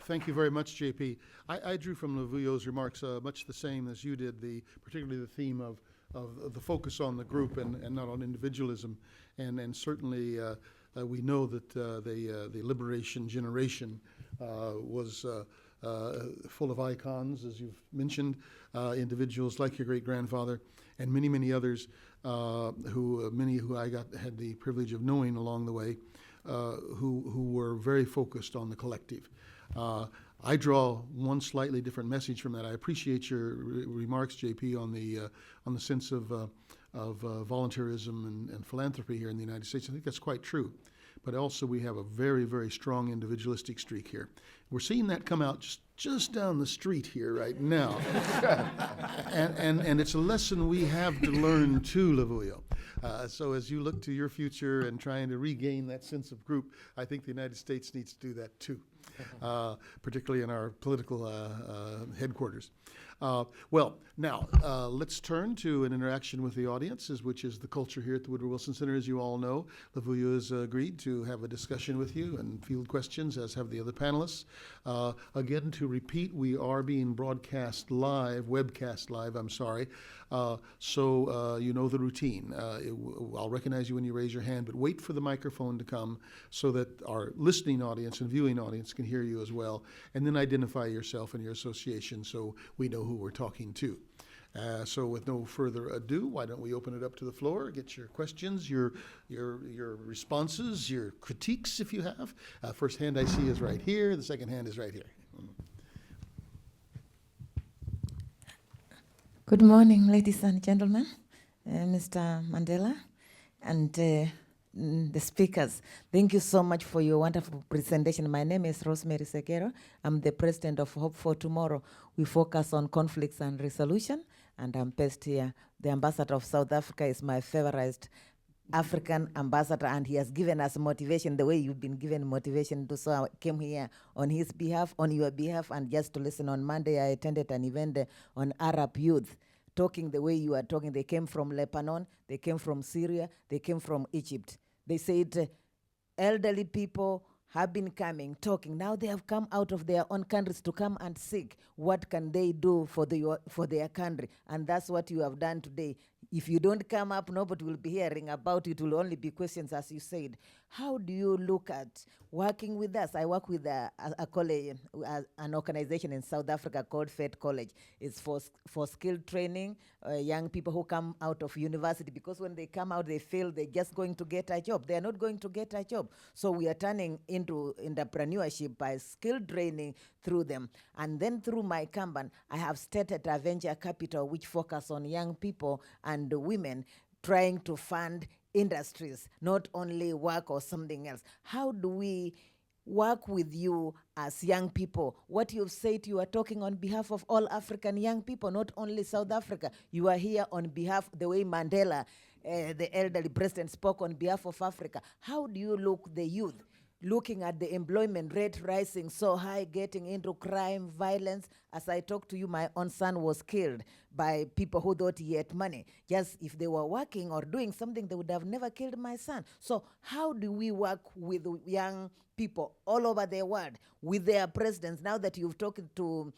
Thank you very much, JP. I drew from Luvuyo's remarks much the same as you did, particularly the theme of the focus on the group and not on individualism. And certainly we know that the liberation generation was full of icons, as you've mentioned, individuals like your great-grandfather and many, many others who I had the privilege of knowing along the way, who were very focused on the collective. I draw one slightly different message from that. I appreciate your remarks, JP, on the sense of volunteerism and philanthropy here in the United States. I think that's quite true. But also we have a very, very strong individualistic streak here. We're seeing that come out just down the street here right now. and it's a lesson we have to learn too, Luvuyo. So as you look to your future and trying to regain that sense of group, I think the United States needs to do that too, particularly in our political headquarters. Well, now let's turn to an interaction with the audience, which is the culture here at the Woodrow Wilson Center. As you all know, Luvuyo has agreed to have a discussion with you and field questions, as have the other panelists. Again, to repeat, we are being webcast live, I'm sorry. So you know the routine. I'll recognize you when you raise your hand, but wait for the microphone to come so that our listening audience and viewing audience can hear you as well. And then identify yourself and your association so we know who we're talking to. So with no further ado, why don't we open it up to the floor, get your questions, your responses, your critiques if you have. First hand I see is right here. The second hand is right here. Good morning, ladies and gentlemen, Mr. Mandela, and the speakers. Thank you so much for your wonderful presentation. My name is Rosemary Sekero. I'm the president of Hope for Tomorrow. We focus on conflicts and resolution, and I'm based here. The ambassador of South Africa is my favorite African ambassador, and he has given us motivation the way you've been given motivation to. So I came here on his behalf, on your behalf, and just to listen. On Monday, I attended an event on Arab youth, talking the way you are talking. They came from Lebanon, they came from Syria, they came from Egypt. They said elderly people have been coming, talking. Now they have come out of their own countries to come and seek what can they do for their country. And that's what you have done today. If you don't come up, nobody will be hearing about it. It will only be questions, as you said. How do you look at working with us? I work with a college, an organization in South Africa called Fed College. It's for skilled training, young people who come out of university, because when they come out, they feel they're just going to get a job. They're not going to get a job. So we are turning into entrepreneurship by skill training through them. And then through my Kanban, I have started a venture capital which focus on young people and women trying to fund industries, not only work or something else. How do we work with you as young people? What you've said, you are talking on behalf of all African young people, not only South Africa. You are here on behalf, the way Mandela, the elderly president, spoke on behalf of Africa. How do you look the youth? Looking at the employment rate rising so high, getting into crime, violence. As I talked to you, my own son was killed by people who thought he had money. Just if they were working or doing something, they would have never killed my son. So how do we work with young people all over the world, with their presidents? Now that you've talked to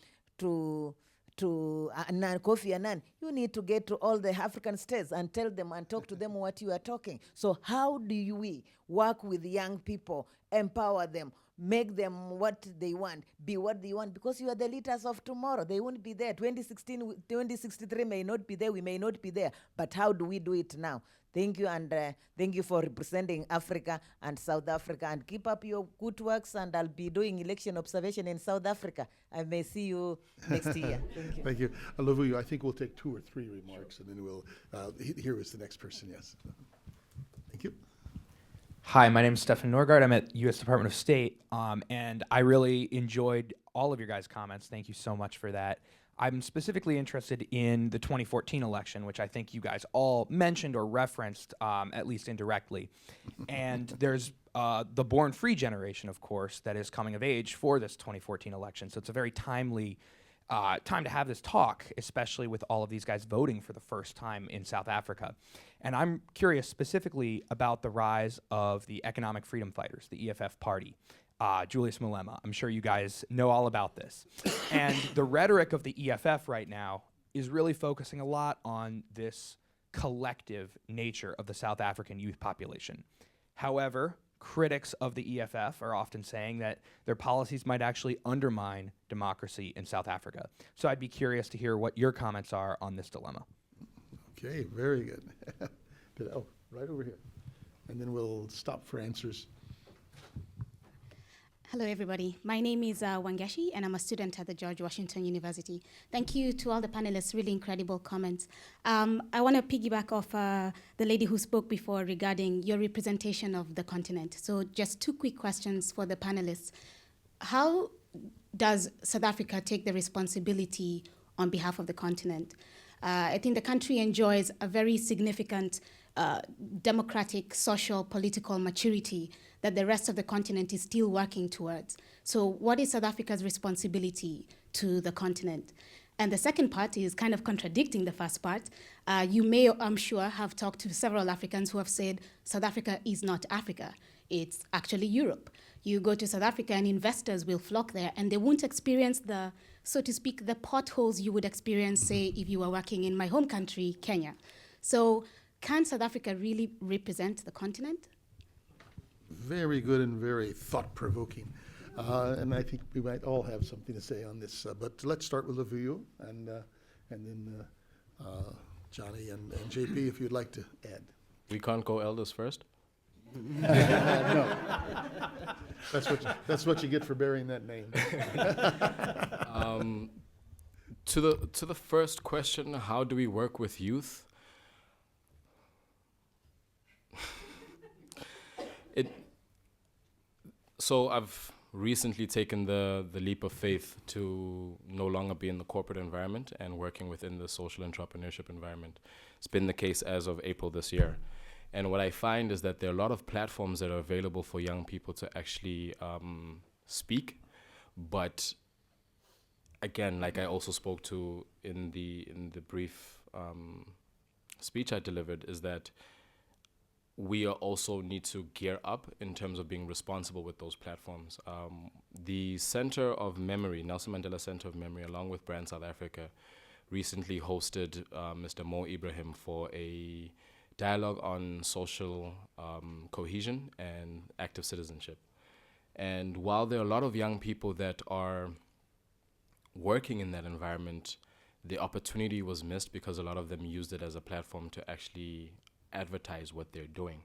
Annan, Kofi Annan, you need to get to all the African states and tell them and talk to them what you are talking. So how do we work with young people, empower them, make them what they want, be what they want? Because you are the leaders of tomorrow. They won't be there. 2016, 2063 may not be there. We may not be there. But how do we do it now? Thank you, and thank you for representing Africa and South Africa. And keep up your good works, and I'll be doing election observation in South Africa. I may see you next year. Thank you. Thank you. Luvuyo, I think we'll take 2 or 3 remarks, and then we'll, here is the next person, yes. Thank you. Hi, my name is Stefan Norgard. I'm at U.S. Department of State, and I really enjoyed all of your guys' comments. Thank you so much for that. I'm specifically interested in the 2014 election, which I think you guys all mentioned or referenced, at least indirectly. And there's the Born Free generation, of course, that is coming of age for this 2014 election. So it's a very timely time to have this talk, especially with all of these guys voting for the first time in South Africa. And I'm curious specifically about the rise of the Economic Freedom Fighters, the EFF party. Julius Malema. I'm sure you guys know all about this. And the rhetoric of the EFF right now is really focusing a lot on this collective nature of the South African youth population. However, critics of the EFF are often saying that their policies might actually undermine democracy in South Africa. So I'd be curious to hear what your comments are on this dilemma. Okay, very good. Oh, right over here. And then we'll stop for answers. Hello, everybody. My name is Wangashi, and I'm a student at the George Washington University. Thank you to all the panelists, really incredible comments. I want to piggyback off the lady who spoke before regarding your representation of the continent. So just 2 quick questions for the panelists. How does South Africa take the responsibility on behalf of the continent? I think the country enjoys a very significant democratic, social, political maturity that the rest of the continent is still working towards. So what is South Africa's responsibility to the continent? And the second part is kind of contradicting the first part. You may, I'm sure, have talked to several Africans who have said South Africa is not Africa. It's actually Europe. You go to South Africa and investors will flock there, and they won't experience the, so to speak, the potholes you would experience, say, if you were working in my home country, Kenya. So can South Africa really represent the continent? Very good and very thought-provoking. And I think we might all have something to say on this. But let's start with Luvuyo, and then Johnny and JP, if you'd like to add. We can't go elders first? No. That's what you get for bearing that name. To the first question, how do we work with youth? So I've recently taken the leap of faith to no longer be in the corporate environment and working within the social entrepreneurship environment. It's been the case as of April this year. And what I find is that there are a lot of platforms that are available for young people to actually speak. But again, like I also spoke to in the brief speech I delivered, is that we also need to gear up in terms of being responsible with those platforms. The Center of Memory, Nelson Mandela Center of Memory, along with Brand South Africa, recently hosted Mr. Mo Ibrahim for a dialogue on social cohesion and active citizenship. And while there are a lot of young people that are working in that environment, the opportunity was missed because a lot of them used it as a platform to actually advertise what they're doing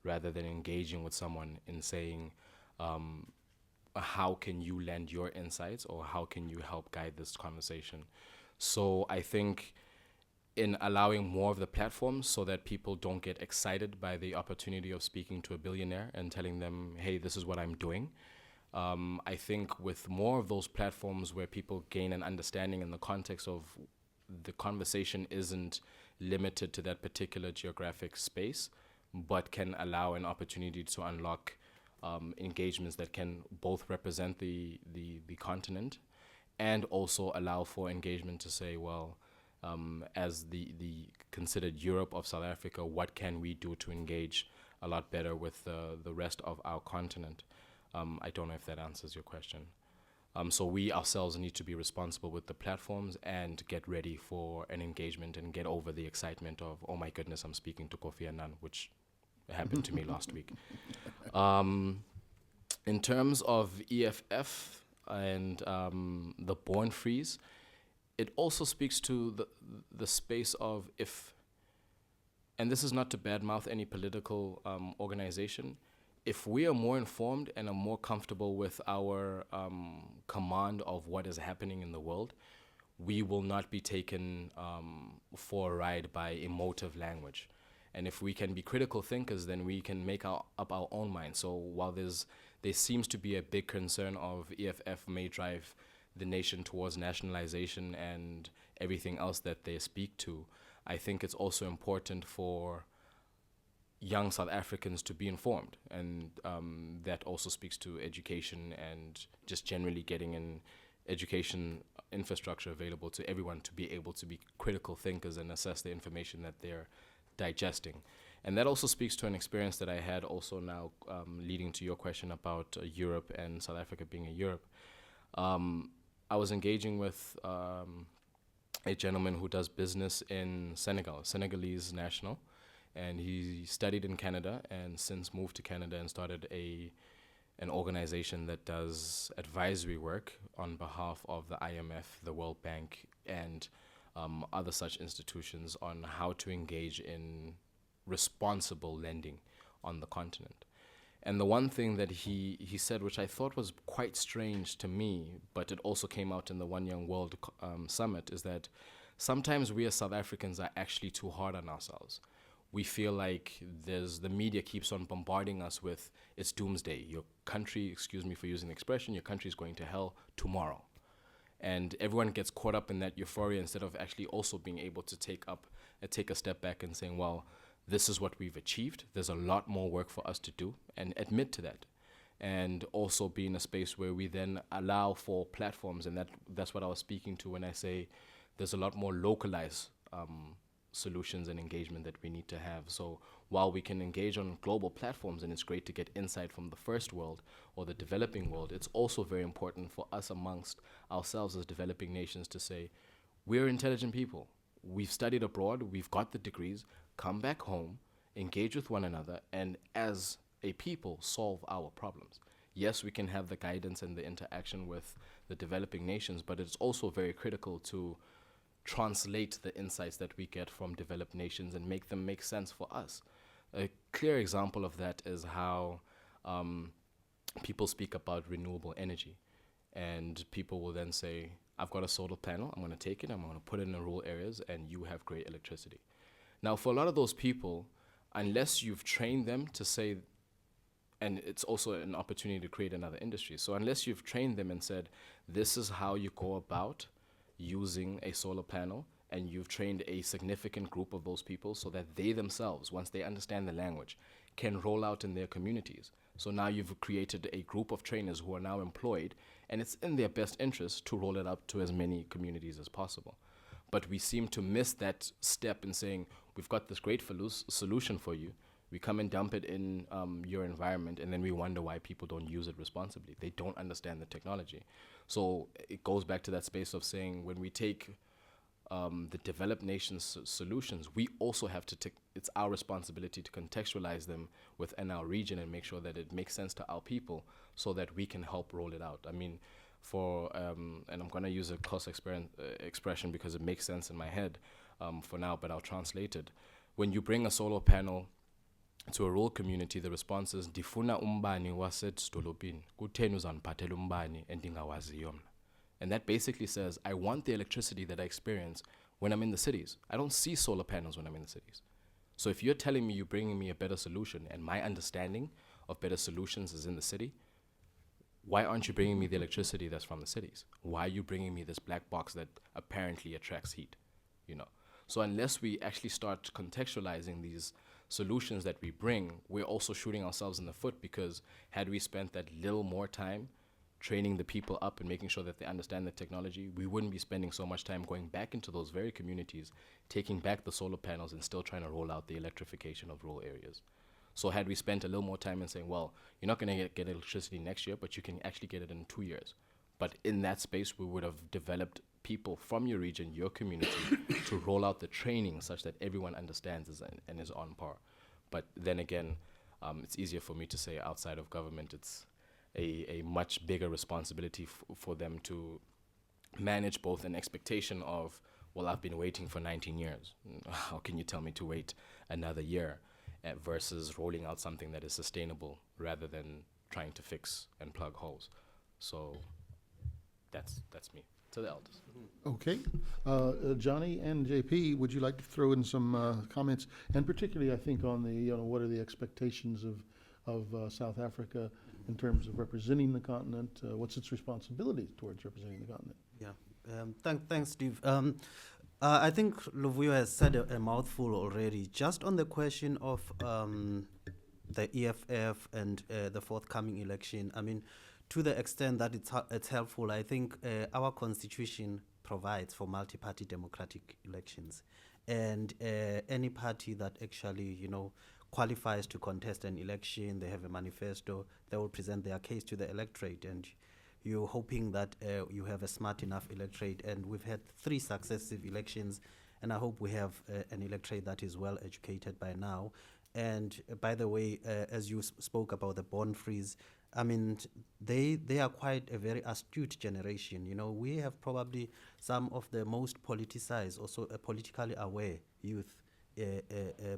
rather than engaging with someone in saying, how can you lend your insights or how can you help guide this conversation? So I think in allowing more of the platforms so that people don't get excited by the opportunity of speaking to a billionaire and telling them, hey, this is what I'm doing. I think with more of those platforms where people gain an understanding in the context of the conversation isn't limited to that particular geographic space, but can allow an opportunity to unlock engagements that can both represent the continent and also allow for engagement to say, well, as the considered Europe of South Africa, what can we do to engage a lot better with the rest of our continent? I don't know if that answers your question. So we ourselves need to be responsible with the platforms and get ready for an engagement and get over the excitement of, oh my goodness, I'm speaking to Kofi Annan, which happened to me last week. In terms of EFF and the Born Freeze, it also speaks to the space of if, and this is not to badmouth any political organization, if we are more informed and are more comfortable with our command of what is happening in the world, we will not be taken for a ride by emotive language. And if we can be critical thinkers, then we can make up our own mind. So while there seems to be a big concern of EFF may drive the nation towards nationalization and everything else that they speak to, I think it's also important for young South Africans to be informed. And that also speaks to education and just generally getting an education infrastructure available to everyone to be able to be critical thinkers and assess the information that they're digesting. And that also speaks to an experience that I had also now leading to your question about Europe and South Africa being a Europe. I was engaging with a gentleman who does business in Senegal, Senegalese national, and he studied in Canada and since moved to Canada and started an organization that does advisory work on behalf of the IMF, the World Bank, and other such institutions on how to engage in responsible lending on the continent. And the one thing that he said, which I thought was quite strange to me, but it also came out in the One Young World Summit, is that sometimes we as South Africans are actually too hard on ourselves. We feel like the media keeps on bombarding us with, it's doomsday. Your country, excuse me for using the expression, your country is going to hell tomorrow. And everyone gets caught up in that euphoria instead of actually also being able to take a step back and saying, well, this is what we've achieved. There's a lot more work for us to do, and admit to that. And also be in a space where we then allow for platforms, and that's what I was speaking to when I say there's a lot more localized solutions and engagement that we need to have. So while we can engage on global platforms, and it's great to get insight from the first world or the developing world, it's also very important for us amongst ourselves as developing nations to say, we're intelligent people. We've studied abroad, we've got the degrees, come back home, engage with one another, and as a people, solve our problems. Yes, we can have the guidance and the interaction with the developing nations, but it's also very critical to translate the insights that we get from developed nations and make them make sense for us. A clear example of that is how people speak about renewable energy. And people will then say, I've got a solar panel, I'm going to take it, I'm going to put it in the rural areas, and you have great electricity. Now, for a lot of those people, unless you've trained them to say, and it's also an opportunity to create another industry. So unless you've trained them and said, this is how you go about using a solar panel, and you've trained a significant group of those people so that they themselves, once they understand the language, can roll out in their communities. So now you've created a group of trainers who are now employed, and it's in their best interest to roll it up to as many communities as possible. But we seem to miss that step in saying, we've got this great solution for you. We come and dump it in your environment, and then we wonder why people don't use it responsibly. They don't understand the technology. So it goes back to that space of saying, when we take the developed nations' solutions, we also have to it's our responsibility to contextualize them within our region and make sure that it makes sense to our people so that we can help roll it out. I mean, and I'm going to use a close expression because it makes sense in my head for now, but I'll translate it. When you bring a solar panel to a rural community, the response is, ndifuna umbani wasedolopini, kutheni uzandiphathela umbani endingawaziyo mna? And that basically says, I want the electricity that I experience when I'm in the cities. I don't see solar panels when I'm in the cities. So if you're telling me you're bringing me a better solution, and my understanding of better solutions is in the city, why aren't you bringing me the electricity that's from the cities? Why are you bringing me this black box that apparently attracts heat? You know. So unless we actually start contextualizing these solutions that we bring, we're also shooting ourselves in the foot, because had we spent that little more time training the people up and making sure that they understand the technology, we wouldn't be spending so much time going back into those very communities, taking back the solar panels and still trying to roll out the electrification of rural areas. So had we spent a little more time in saying, well, you're not going to get electricity next year, but you can actually get it in 2 years. But in that space, we would have developed people from your region, your community, to roll out the training such that everyone understands and is on par. But then again, it's easier for me to say outside of government, it's a much bigger responsibility for them to manage both an expectation of, well, I've been waiting for 19 years. How can you tell me to wait another year? Versus rolling out something that is sustainable rather than trying to fix and plug holes. So that's me. To the elders. Okay. Johnny and JP, would you like to throw in some comments? And particularly, I think, on the, what are the expectations of South Africa in terms of representing the continent? What's its responsibility towards representing the continent? Yeah. Thanks, Steve. I think Luvuyo has said a mouthful already. Just on the question of the EFF and the forthcoming election, I mean, to the extent that it's helpful, I think our constitution provides for multi-party democratic elections. And any party that actually, qualifies to contest an election, they have a manifesto, they will present their case to the electorate, and you're hoping that you have a smart enough electorate. And we've had 3 successive elections, and I hope we have an electorate that is well educated by now. And by the way, as you spoke about the bond freeze, I mean, they are quite a very astute generation. We have probably some of the most politicized, also politically aware youth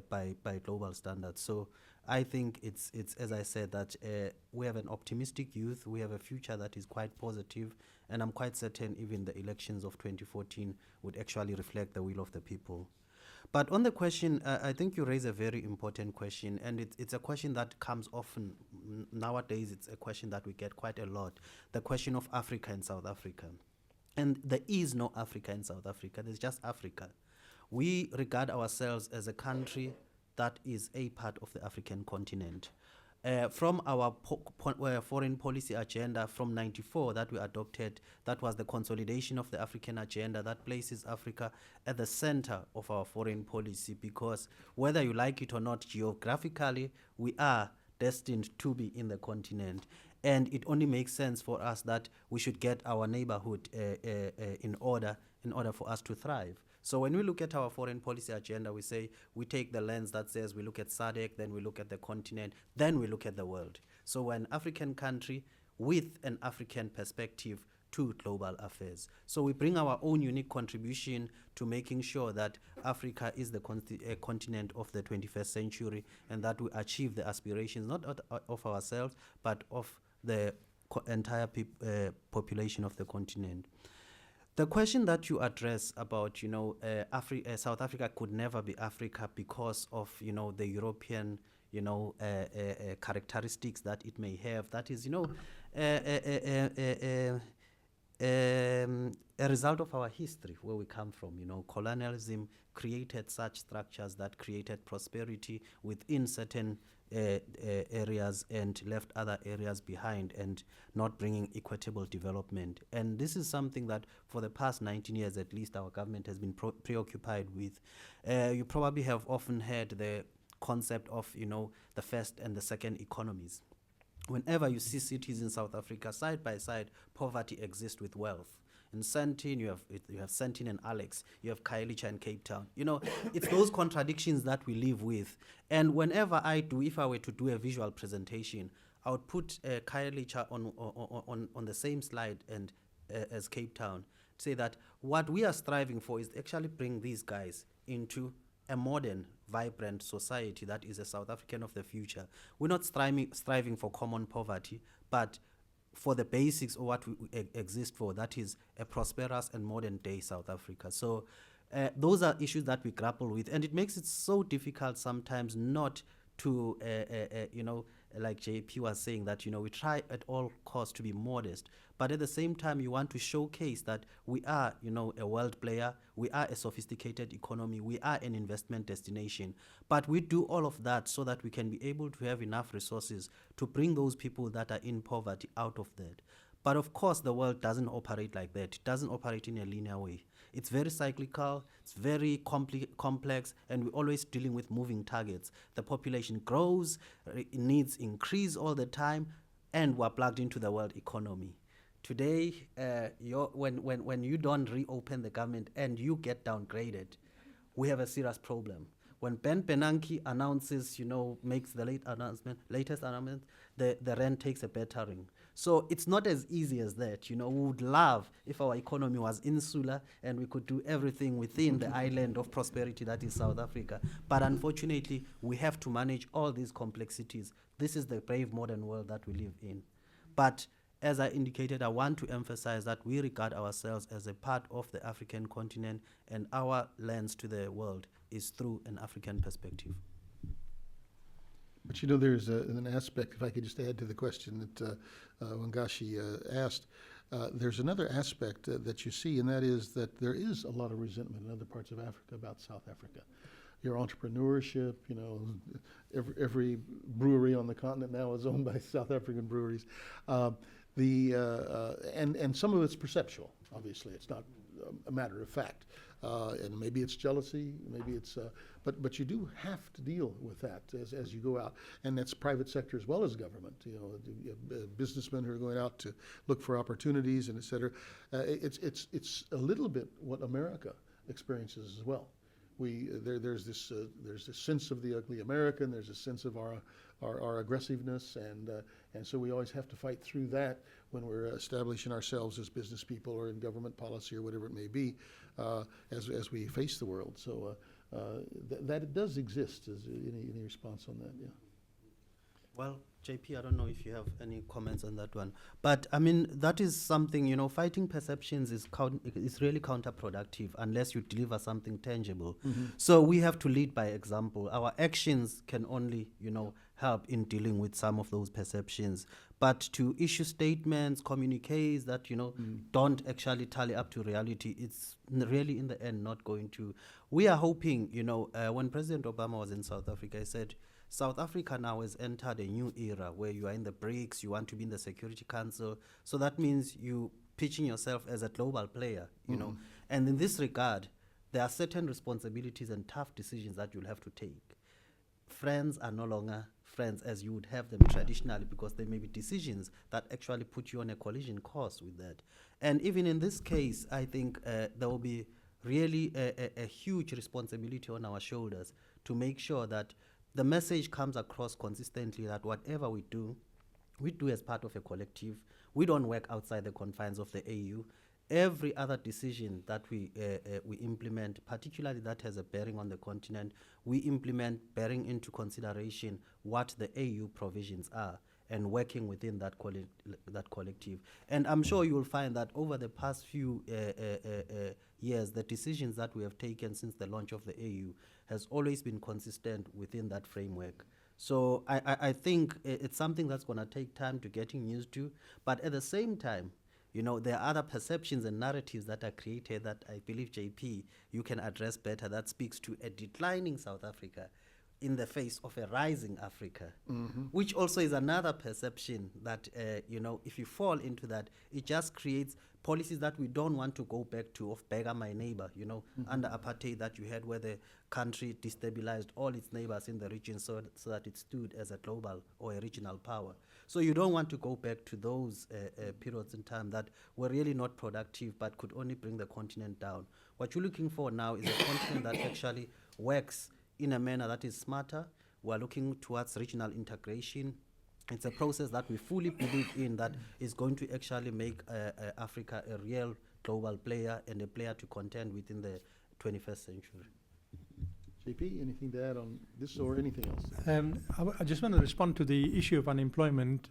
by global standards. So I think it's as I said, that we have an optimistic youth. We have a future that is quite positive, and I'm quite certain even the elections of 2014 would actually reflect the will of the people. But on the question, I think you raise a very important question, and it's a question that comes often. Nowadays, it's a question that we get quite a lot, the question of Africa and South Africa. And there is no Africa in South Africa, there's just Africa. We regard ourselves as a country that is a part of the African continent. From our foreign policy agenda from '94 that we adopted, that was the consolidation of the African agenda that places Africa at the center of our foreign policy, because whether you like it or not, geographically, we are destined to be in the continent. And it only makes sense for us that we should get our neighborhood in order for us to thrive. So when we look at our foreign policy agenda, we say we take the lens that says we look at SADC, then we look at the continent, then we look at the world. So we're an African country with an African perspective to global affairs. So we bring our own unique contribution to making sure that Africa is the continent of the 21st century, and that we achieve the aspirations not of ourselves, but of the entire population of the continent. The question that you address about, South Africa could never be Africa because of, the European, characteristics that it may have. That is, a result of our history, where we come from. You know, colonialism created such structures that created prosperity within certain areas and left other areas behind, and not bringing equitable development. And this is something that for the past 19 years at least our government has been preoccupied with. You probably have often heard the concept of, you know, the first and the second economies. Whenever you see cities in South Africa side by side, poverty exists with wealth. In Sandton, you have Sandton and Alex. You have Khayelitsha and Cape Town. You know, it's those contradictions that we live with. And whenever if I were to do a visual presentation, I would put Khayelitsha on the same slide and as Cape Town. Say that what we are striving for is to actually bring these guys into a modern, vibrant society that is a South African of the future. We're not striving for common poverty, but for the basics of what we exist for, that is a prosperous and modern day South Africa. So those are issues that we grapple with, and it makes it so difficult sometimes not to, you know, like JP was saying, that, you know, we try at all costs to be modest, but at the same time you want to showcase that we are, you know, a world player, we are a sophisticated economy, we are an investment destination. But we do all of that so that we can be able to have enough resources to bring those people that are in poverty out of that. But of course the world doesn't operate like that. It doesn't operate in a linear way. It's very cyclical, it's very complex, and we're always dealing with moving targets. The population grows, needs increase all the time, and we're plugged into the world economy. Today, when you don't reopen the government and you get downgraded, we have a serious problem. When Ben Bernanke announces, you know, makes the latest announcement, the rand takes a battering. So it's not as easy as that. You know, we would love if our economy was insular and we could do everything within the island of prosperity that is South Africa. But unfortunately, we have to manage all these complexities. This is the brave modern world that we live in. But as I indicated, I want to emphasize that we regard ourselves as a part of the African continent, and our lens to the world is through an African perspective. But you know, there's an aspect, if I could just add to the question that Wangashi asked, there's another aspect that you see, and that is that there is a lot of resentment in other parts of Africa about South Africa. Your entrepreneurship, you know, every brewery on the continent now is owned by South African breweries. And some of it's perceptual, obviously. It's not a matter of fact. And maybe it's jealousy, maybe it's, but you do have to deal with that as you go out, and that's private sector as well as government. You know, businessmen who are going out to look for opportunities and et cetera. It's a little bit what America experiences as well. There's this sense of the ugly American. There's a sense of our aggressiveness, and so we always have to fight through that when we're establishing ourselves as business people or in government policy or whatever it may be, as we face the world. So that it does exist. Is any response on that? Yeah. Well, JP, I don't know if you have any comments on that one. But, I mean, that is something, you know, fighting perceptions is really counterproductive unless you deliver something tangible. Mm-hmm. So we have to lead by example. Our actions can only, you know, help in dealing with some of those perceptions. But to issue statements, communiques that, you know, don't actually tally up to reality, it's really in the end not going to. We are hoping, you know, when President Obama was in South Africa, he said, South Africa now has entered a new era where you are in the BRICS, you want to be in the Security Council. So that means you pitching yourself as a global player, you know. And in this regard, there are certain responsibilities and tough decisions that you'll have to take. Friends are no longer friends as you would have them traditionally, because there may be decisions that actually put you on a collision course with that. And even in this case, I think there will be really a huge responsibility on our shoulders to make sure that the message comes across consistently that whatever we do as part of a collective. We don't work outside the confines of the AU. Every other decision that we implement, particularly that has a bearing on the continent, we implement bearing into consideration what the AU provisions are and working within that collective. And I'm sure you will find that over the past few years, the decisions that we have taken since the launch of the AU has always been consistent within that framework. So I think it's something that's going to take time to getting used to, but at the same time, You know, there are other perceptions and narratives that are created that I believe, JP, you can address better, that speaks to a declining South Africa in the face of a rising Africa, which also is another perception that, you know, if you fall into that, it just creates policies that we don't want to go back to, of beggar my neighbor, you know, under apartheid that you had, where the country destabilized all its neighbors in the region so that it stood as a global or a regional power. So you don't want to go back to those periods in time that were really not productive but could only bring the continent down. What you're looking for now is a continent that actually works in a manner that is smarter. We're looking towards regional integration. It's a process that we fully believe in, that is going to actually make Africa a real global player and a player to contend with in the 21st century. JP, anything to add on this or anything else? I just want to respond to the issue of unemployment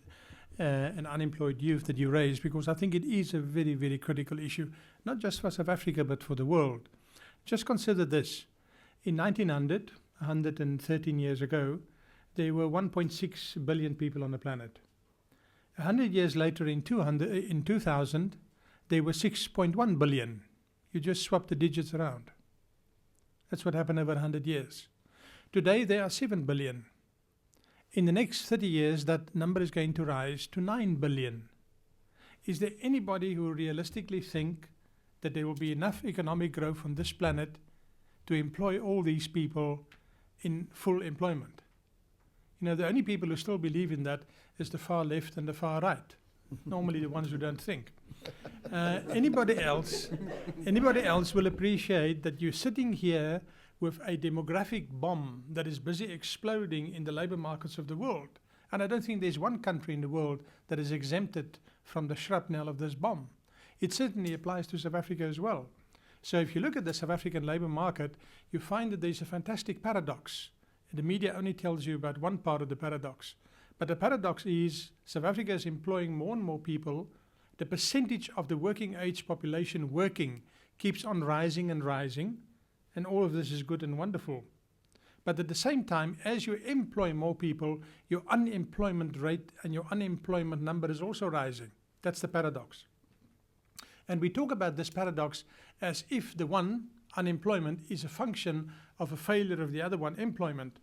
and unemployed youth that you raised, because I think it is a very, very critical issue, not just for South Africa, but for the world. Just consider this. In 1900, 113 years ago, there were 1.6 billion people on the planet. 100 years later, in 2000, there were 6.1 billion. You just swap the digits around. That's what happened over 100 years. Today, there are 7 billion. In the next 30 years, that number is going to rise to 9 billion. Is there anybody who realistically think that there will be enough economic growth on this planet to employ all these people in full employment? You know, the only people who still believe in that is the far left and the far right. Normally the ones who don't think. Anybody else will appreciate that you're sitting here with a demographic bomb that is busy exploding in the labor markets of the world. And I don't think there's one country in the world that is exempted from the shrapnel of this bomb. It certainly applies to South Africa as well. So if you look at the South African labor market, you find that there's a fantastic paradox. The media only tells you about one part of the paradox. But the paradox is South Africa is employing more and more people. The percentage of the working age population working keeps on rising and rising. And all of this is good and wonderful. But at the same time, as you employ more people, your unemployment rate and your unemployment number is also rising. That's the paradox. And we talk about this paradox as if the one, unemployment, is a function of a failure of the other one, employment.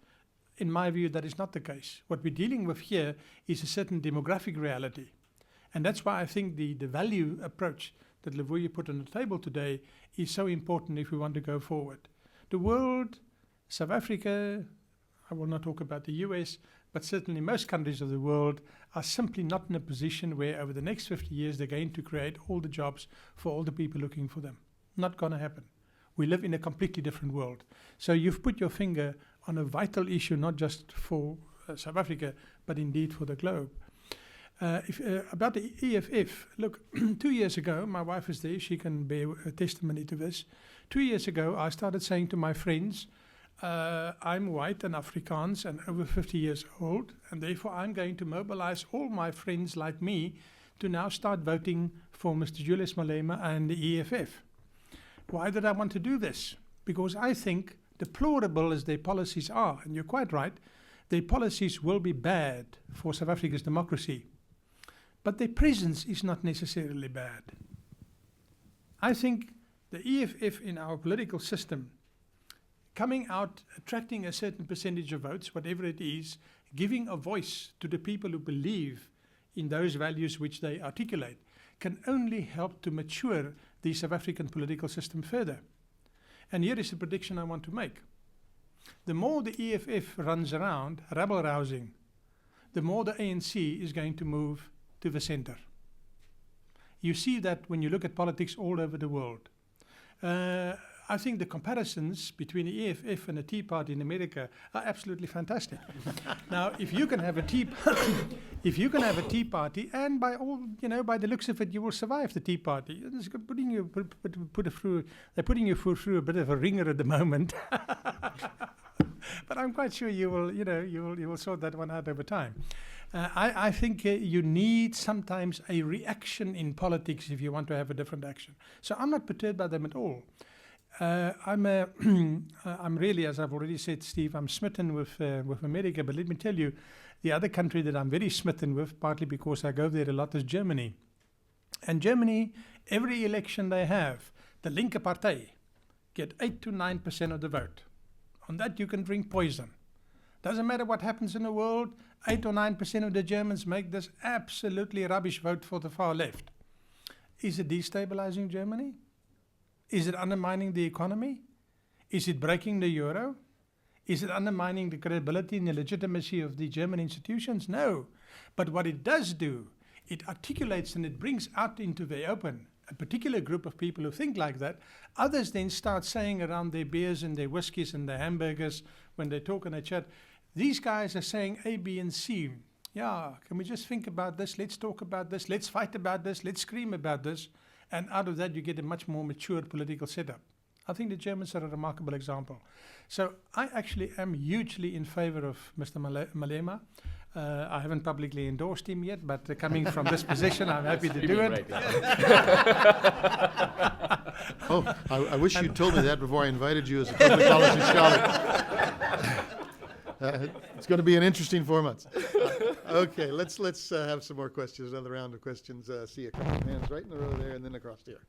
In my view, that is not the case. What we're dealing with here is a certain demographic reality. And that's why I think the value approach that Luvuyo put on the table today is so important if we want to go forward. The world, South Africa, I will not talk about the US, but certainly most countries of the world are simply not in a position where over the next 50 years they're going to create all the jobs for all the people looking for them. Not going to happen. We live in a completely different world. So you've put your finger on a vital issue, not just for South Africa, but indeed for the globe. About the EFF, look, 2 years ago, my wife is there, she can bear testimony to this. 2 years ago, I started saying to my friends, I'm white and Afrikaans and over 50 years old, and therefore I'm going to mobilize all my friends like me to now start voting for Mr. Julius Malema and the EFF. Why did I want to do this? Because I think, deplorable as their policies are, and you're quite right, their policies will be bad for South Africa's democracy. But their presence is not necessarily bad. I think the EFF in our political system, coming out, attracting a certain percentage of votes, whatever it is, giving a voice to the people who believe in those values which they articulate, can only help to mature the South African political system further. And here is a prediction I want to make. The more the EFF runs around, rabble-rousing, the more the ANC is going to move to the center. You see that when you look at politics all over the world. I think the comparisons between the EFF and the Tea Party in America are absolutely fantastic. Now, if you can have a Tea Party, and by all, by the looks of it, you will survive the Tea Party. It's putting you they're putting you through a bit of a ringer at the moment. But I'm quite sure you will sort that one out over time. I think you need sometimes a reaction in politics if you want to have a different action. So I'm not perturbed by them at all. I'm really, as I've already said, Steve, I'm smitten with America. But let me tell you, the other country that I'm very smitten with, partly because I go there a lot, is Germany. And Germany, every election they have, the linker Partei get 8 to 9% of the vote. On that you can drink poison. Doesn't matter what happens in the world, 8 or 9% of the Germans make this absolutely rubbish vote for the far left. Is it destabilizing Germany? Is it undermining the economy? Is it breaking the euro? Is it undermining the credibility and the legitimacy of the German institutions? No. But what it does do, it articulates and it brings out into the open a particular group of people who think like that. Others then start saying around their beers and their whiskies and their hamburgers when they talk and they chat, these guys are saying A, B, and C. Yeah, can we just think about this? Let's talk about this. Let's fight about this. Let's scream about this. And out of that, you get a much more mature political setup. I think the Germans are a remarkable example. So I actually am hugely in favor of Mr. Malema. I haven't publicly endorsed him yet, but coming from this position, I'm happy to do it. Oh, I wish you'd told me that before I invited you as a public policy scholar. It's going to be an interesting 4 months. Okay, let's have some more questions, another round of questions. See a couple of hands right in the row there and then across here.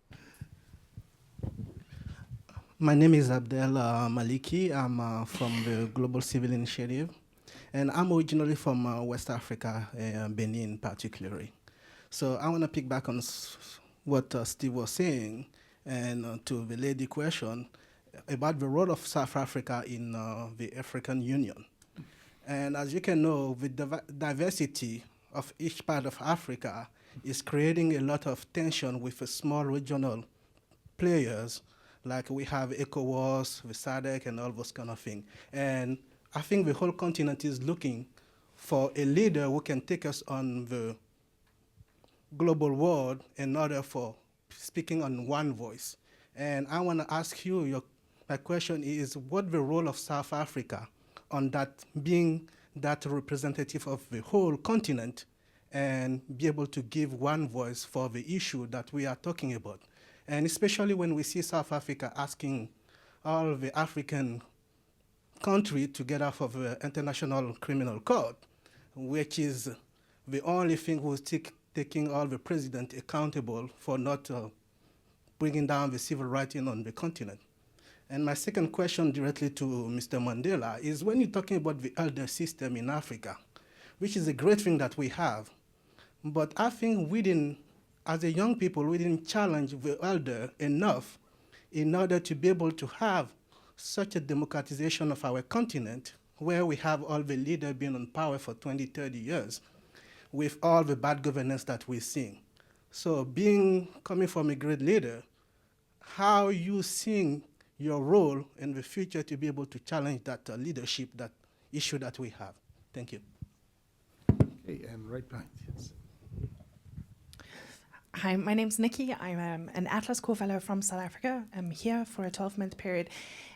My name is Abdel Maliki. I'm from the Global Civil Initiative, and I'm originally from West Africa, Benin particularly. So I want to pick back on what Steve was saying, and to the lady question about the role of South Africa in the African Union. And as you can know, the diversity of each part of Africa is creating a lot of tension with the small regional players, like we have ECOWAS, the SADC, and all those kind of things. And I think the whole continent is looking for a leader who can take us on the global world in order for speaking on one voice. And I want to ask you, my question is, what the role of South Africa on that, being that representative of the whole continent and be able to give one voice for the issue that we are talking about? And especially when we see South Africa asking all the African countries to get off of the International Criminal Court, which is the only thing who's taking all the president accountable for not bringing down the civil rights on the continent. And my second question directly to Mr. Mandela is, when you're talking about the elder system in Africa, which is a great thing that we have, but I think as a young people, we didn't challenge the elder enough in order to be able to have such a democratization of our continent, where we have all the leaders being in power for 20, 30 years, with all the bad governance that we're seeing. So coming from a great leader, how you seeing your role in the future to be able to challenge that leadership, that issue that we have? Thank you. Okay, and right behind. Yes. Hi, my name's Nikki. I'm an Atlas Core Fellow from South Africa. I'm here for a 12-month period.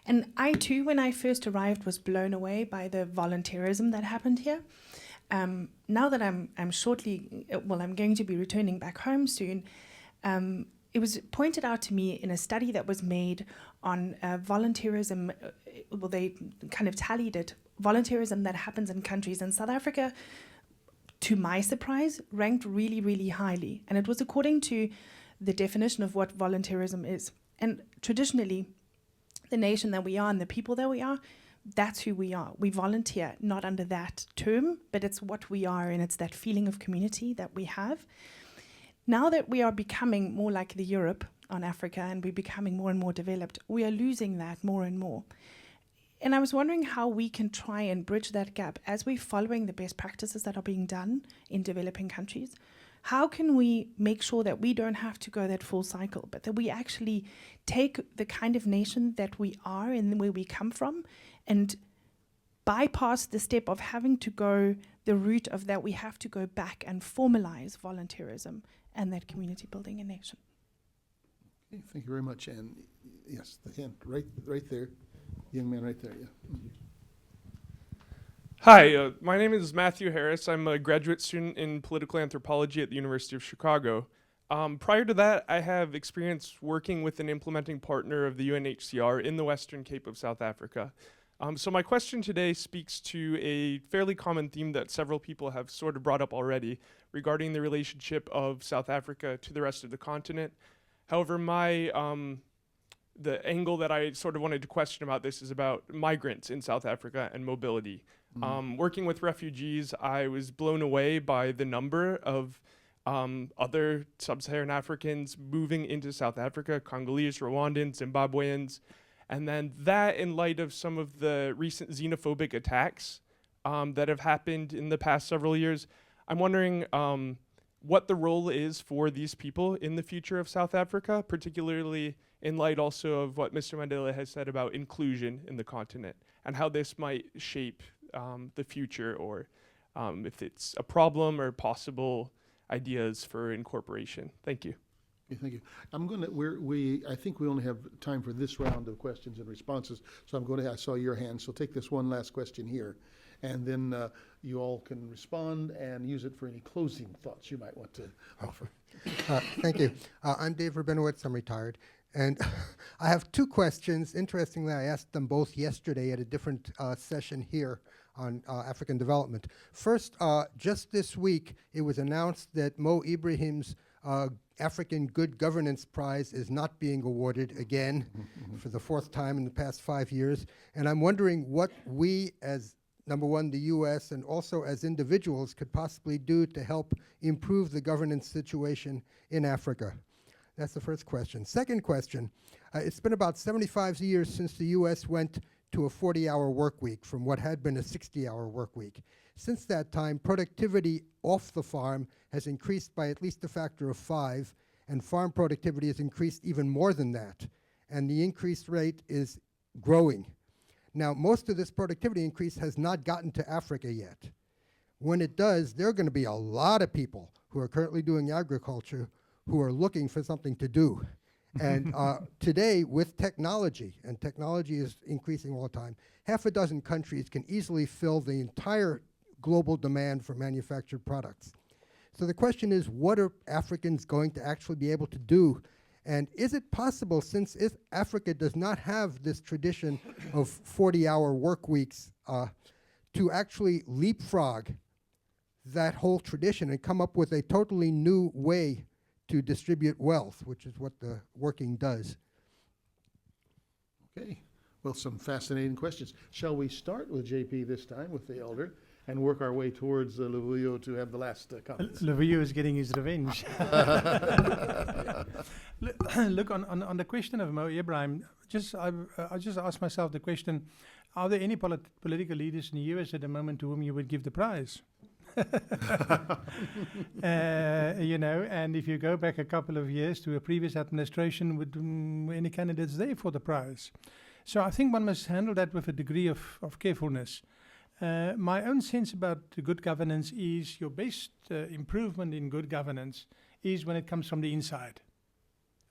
And I too, when I first arrived, was blown away by the volunteerism that happened here. Now that I'm going to be returning back home soon, it was pointed out to me in a study that was made on volunteerism. They kind of tallied it. Volunteerism that happens in countries in South Africa, to my surprise, ranked really, really highly. And it was according to the definition of what volunteerism is. And traditionally, the nation that we are and the people that we are, that's who we are. We volunteer, not under that term, but it's what we are, and it's that feeling of community that we have. Now that we are becoming more like the Europe on Africa and we're becoming more and more developed, we are losing that more and more. And I was wondering how we can try and bridge that gap as we're following the best practices that are being done in developing countries. How can we make sure that we don't have to go that full cycle, but that we actually take the kind of nation that we are and where we come from and bypass the step of having to go the route of that we have to go back and formalize volunteerism and that community building a nation? Okay, thank you very much. And yes, the hand right there. Young man right there, yeah. Hi, my name is Matthew Harris. I'm a graduate student in political anthropology at the University of Chicago. Prior to that, I have experience working with an implementing partner of the UNHCR in the Western Cape of South Africa. So my question today speaks to a fairly common theme that several people have sort of brought up already regarding the relationship of South Africa to the rest of the continent. However, the angle that I sort of wanted to question about this is about migrants in South Africa and mobility. Working with refugees, I was blown away by the number of other sub-Saharan Africans moving into South Africa, Congolese, Rwandans, Zimbabweans, and then that in light of some of the recent xenophobic attacks that have happened in the past several years. I'm wondering what the role is for these people in the future of South Africa, particularly in light also of what Mr. Mandela has said about inclusion in the continent and how this might shape the future, or if it's a problem or possible ideas for incorporation. Thank you. Okay, thank you. I think we only have time for this round of questions and responses, so I saw your hand, so take this one last question here, and then you all can respond and use it for any closing thoughts you might want to offer. Thank you. I'm Dave Rabinowitz. I'm retired. And I have two questions. Interestingly, I asked them both yesterday at a different session here on African development. First, just this week, it was announced that Mo Ibrahim's African Good Governance Prize is not being awarded again for the fourth time in the past 5 years. And I'm wondering what we, as number one, the US, and also as individuals, could possibly do to help improve the governance situation in Africa. That's the first question. Second question, it's been about 75 years since the US went to a 40-hour work week from what had been a 60-hour work week. Since that time, productivity off the farm has increased by at least a factor of 5, and farm productivity has increased even more than that, and the increased rate is growing. Now, most of this productivity increase has not gotten to Africa yet. When it does, there are going to be a lot of people who are currently doing agriculture who are looking for something to do. And today, with technology, and technology is increasing all the time, half a dozen countries can easily fill the entire global demand for manufactured products. So the question is, what are Africans going to actually be able to do? And is it possible, since Africa does not have this tradition of 40-hour work weeks, to actually leapfrog that whole tradition and come up with a totally new way to distribute wealth, which is what the working does? Okay, well, some fascinating questions. Shall we start with JP this time, with the elder, and work our way towards Luvuyo to have the last comments? Luvuyo is getting his revenge. Look, on the question of Mo Ibrahim, I just asked myself the question, are there any political leaders in the US at the moment to whom you would give the prize? And if you go back a couple of years to a previous administration, would any candidates there for the prize? So I think one must handle that with a degree of carefulness. My own sense about good governance is your best improvement in good governance is when it comes from the inside.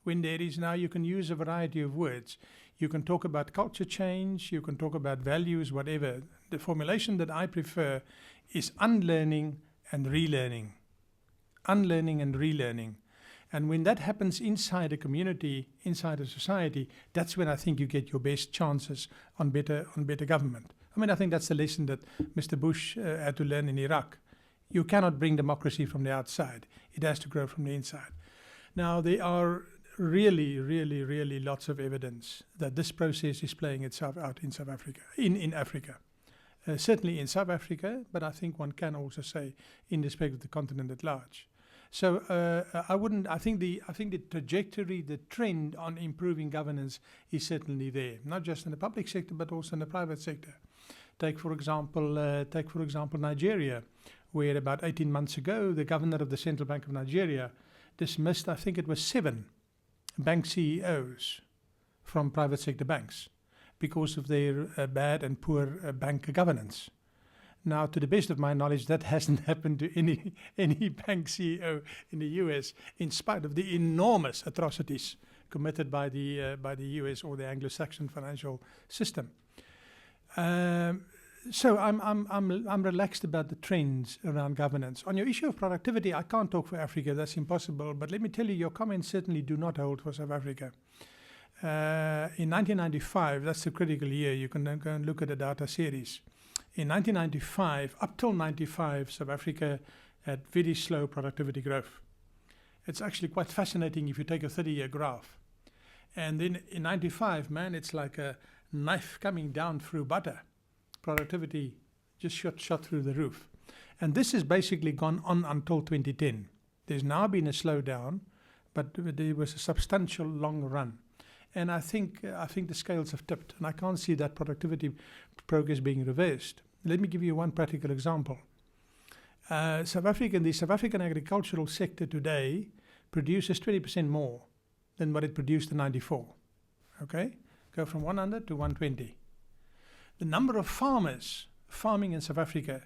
When there is now, you can use a variety of words. You can talk about culture change, you can talk about values, whatever. The formulation that I prefer is unlearning and relearning. Unlearning and relearning. And when that happens inside a community, inside a society, that's when I think you get your best chances on better government. I mean, I think that's the lesson that Mr. Bush had to learn in Iraq. You cannot bring democracy from the outside. It has to grow from the inside. Now, there are really lots of evidence that this process is playing itself out in South Africa, in Africa. Certainly in South Africa, but I think one can also say in respect of the continent at large. So I think the trajectory, the trend on improving governance is certainly there, not just in the public sector, but also in the private sector. Take for example Nigeria, where about 18 months ago, the governor of the Central Bank of Nigeria dismissed, I think it was 7 bank CEOs from private sector banks because of their bad and poor bank governance. Now, to the best of my knowledge, that hasn't happened to any bank CEO in the US, in spite of the enormous atrocities committed by the US or the Anglo-Saxon financial system. So I'm relaxed about the trends around governance. On your issue of productivity, I can't talk for Africa, that's impossible, but let me tell you, your comments certainly do not hold for South Africa. In 1995, that's the critical year. You can then go and look at the data series. In 1995, up till 95, South Africa had very slow productivity growth. It's actually quite fascinating if you take a 30-year graph. And then in 95, man, it's like a knife coming down through butter. Productivity just shot through the roof. And this has basically gone on until 2010. There's now been a slowdown, but there was a substantial long run. And I think the scales have tipped, and I can't see that productivity progress being reversed. Let me give you one practical example. The South African agricultural sector today produces 20% more than what it produced in 94. Okay? Go from 100 to 120. The number of farmers farming in South Africa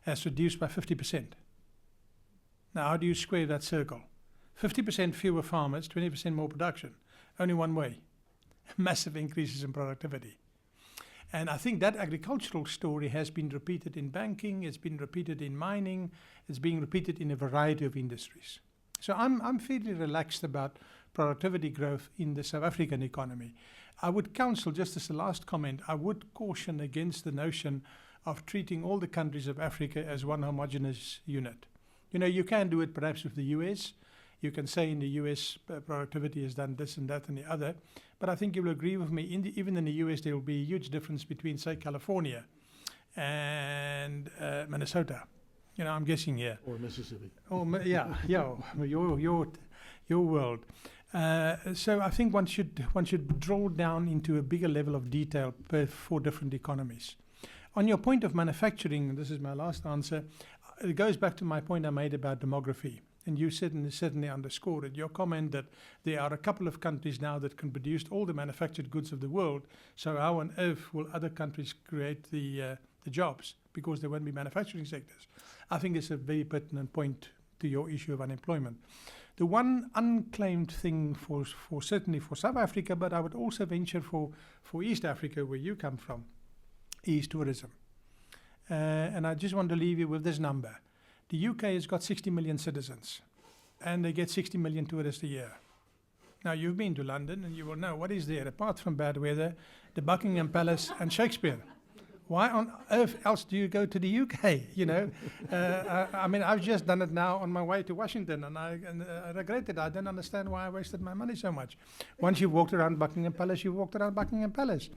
has reduced by 50%. Now, how do you square that circle? 50% fewer farmers, 20% more production. Only one way. Massive increases in productivity. And I think that agricultural story has been repeated in banking, it's been repeated in mining, it's being repeated in a variety of industries. So I'm fairly relaxed about productivity growth in the South African economy. I would counsel, just as a last comment, I would caution against the notion of treating all the countries of Africa as one homogeneous unit. You know, you can do it perhaps with the US. You can say in the US productivity has done this and that and the other. But I think you'll agree with me, even in the US, there will be a huge difference between, say, California and Minnesota. You know, I'm guessing here. Or Mississippi. Oh, yeah, your world. So I think one should draw down into a bigger level of detail for different economies. On your point of manufacturing, and this is my last answer, it goes back to my point I made about demography. And you certainly underscored it. Your comment that there are a couple of countries now that can produce all the manufactured goods of the world. So how on earth will other countries create the jobs? Because there won't be manufacturing sectors. I think it's a very pertinent point to your issue of unemployment. The one unclaimed thing for certainly for South Africa, but I would also venture for East Africa, where you come from, is tourism. And I just want to leave you with this number. The UK has got 60 million citizens, and they get 60 million tourists a year. Now, you've been to London, and you will know what is there, apart from bad weather, the Buckingham Palace and Shakespeare. Why on earth else do you go to the UK, you know? I mean, I've just done it now on my way to Washington, and I regret it. I don't understand why I wasted my money so much. Once you've walked around Buckingham Palace, you've walked around Buckingham Palace.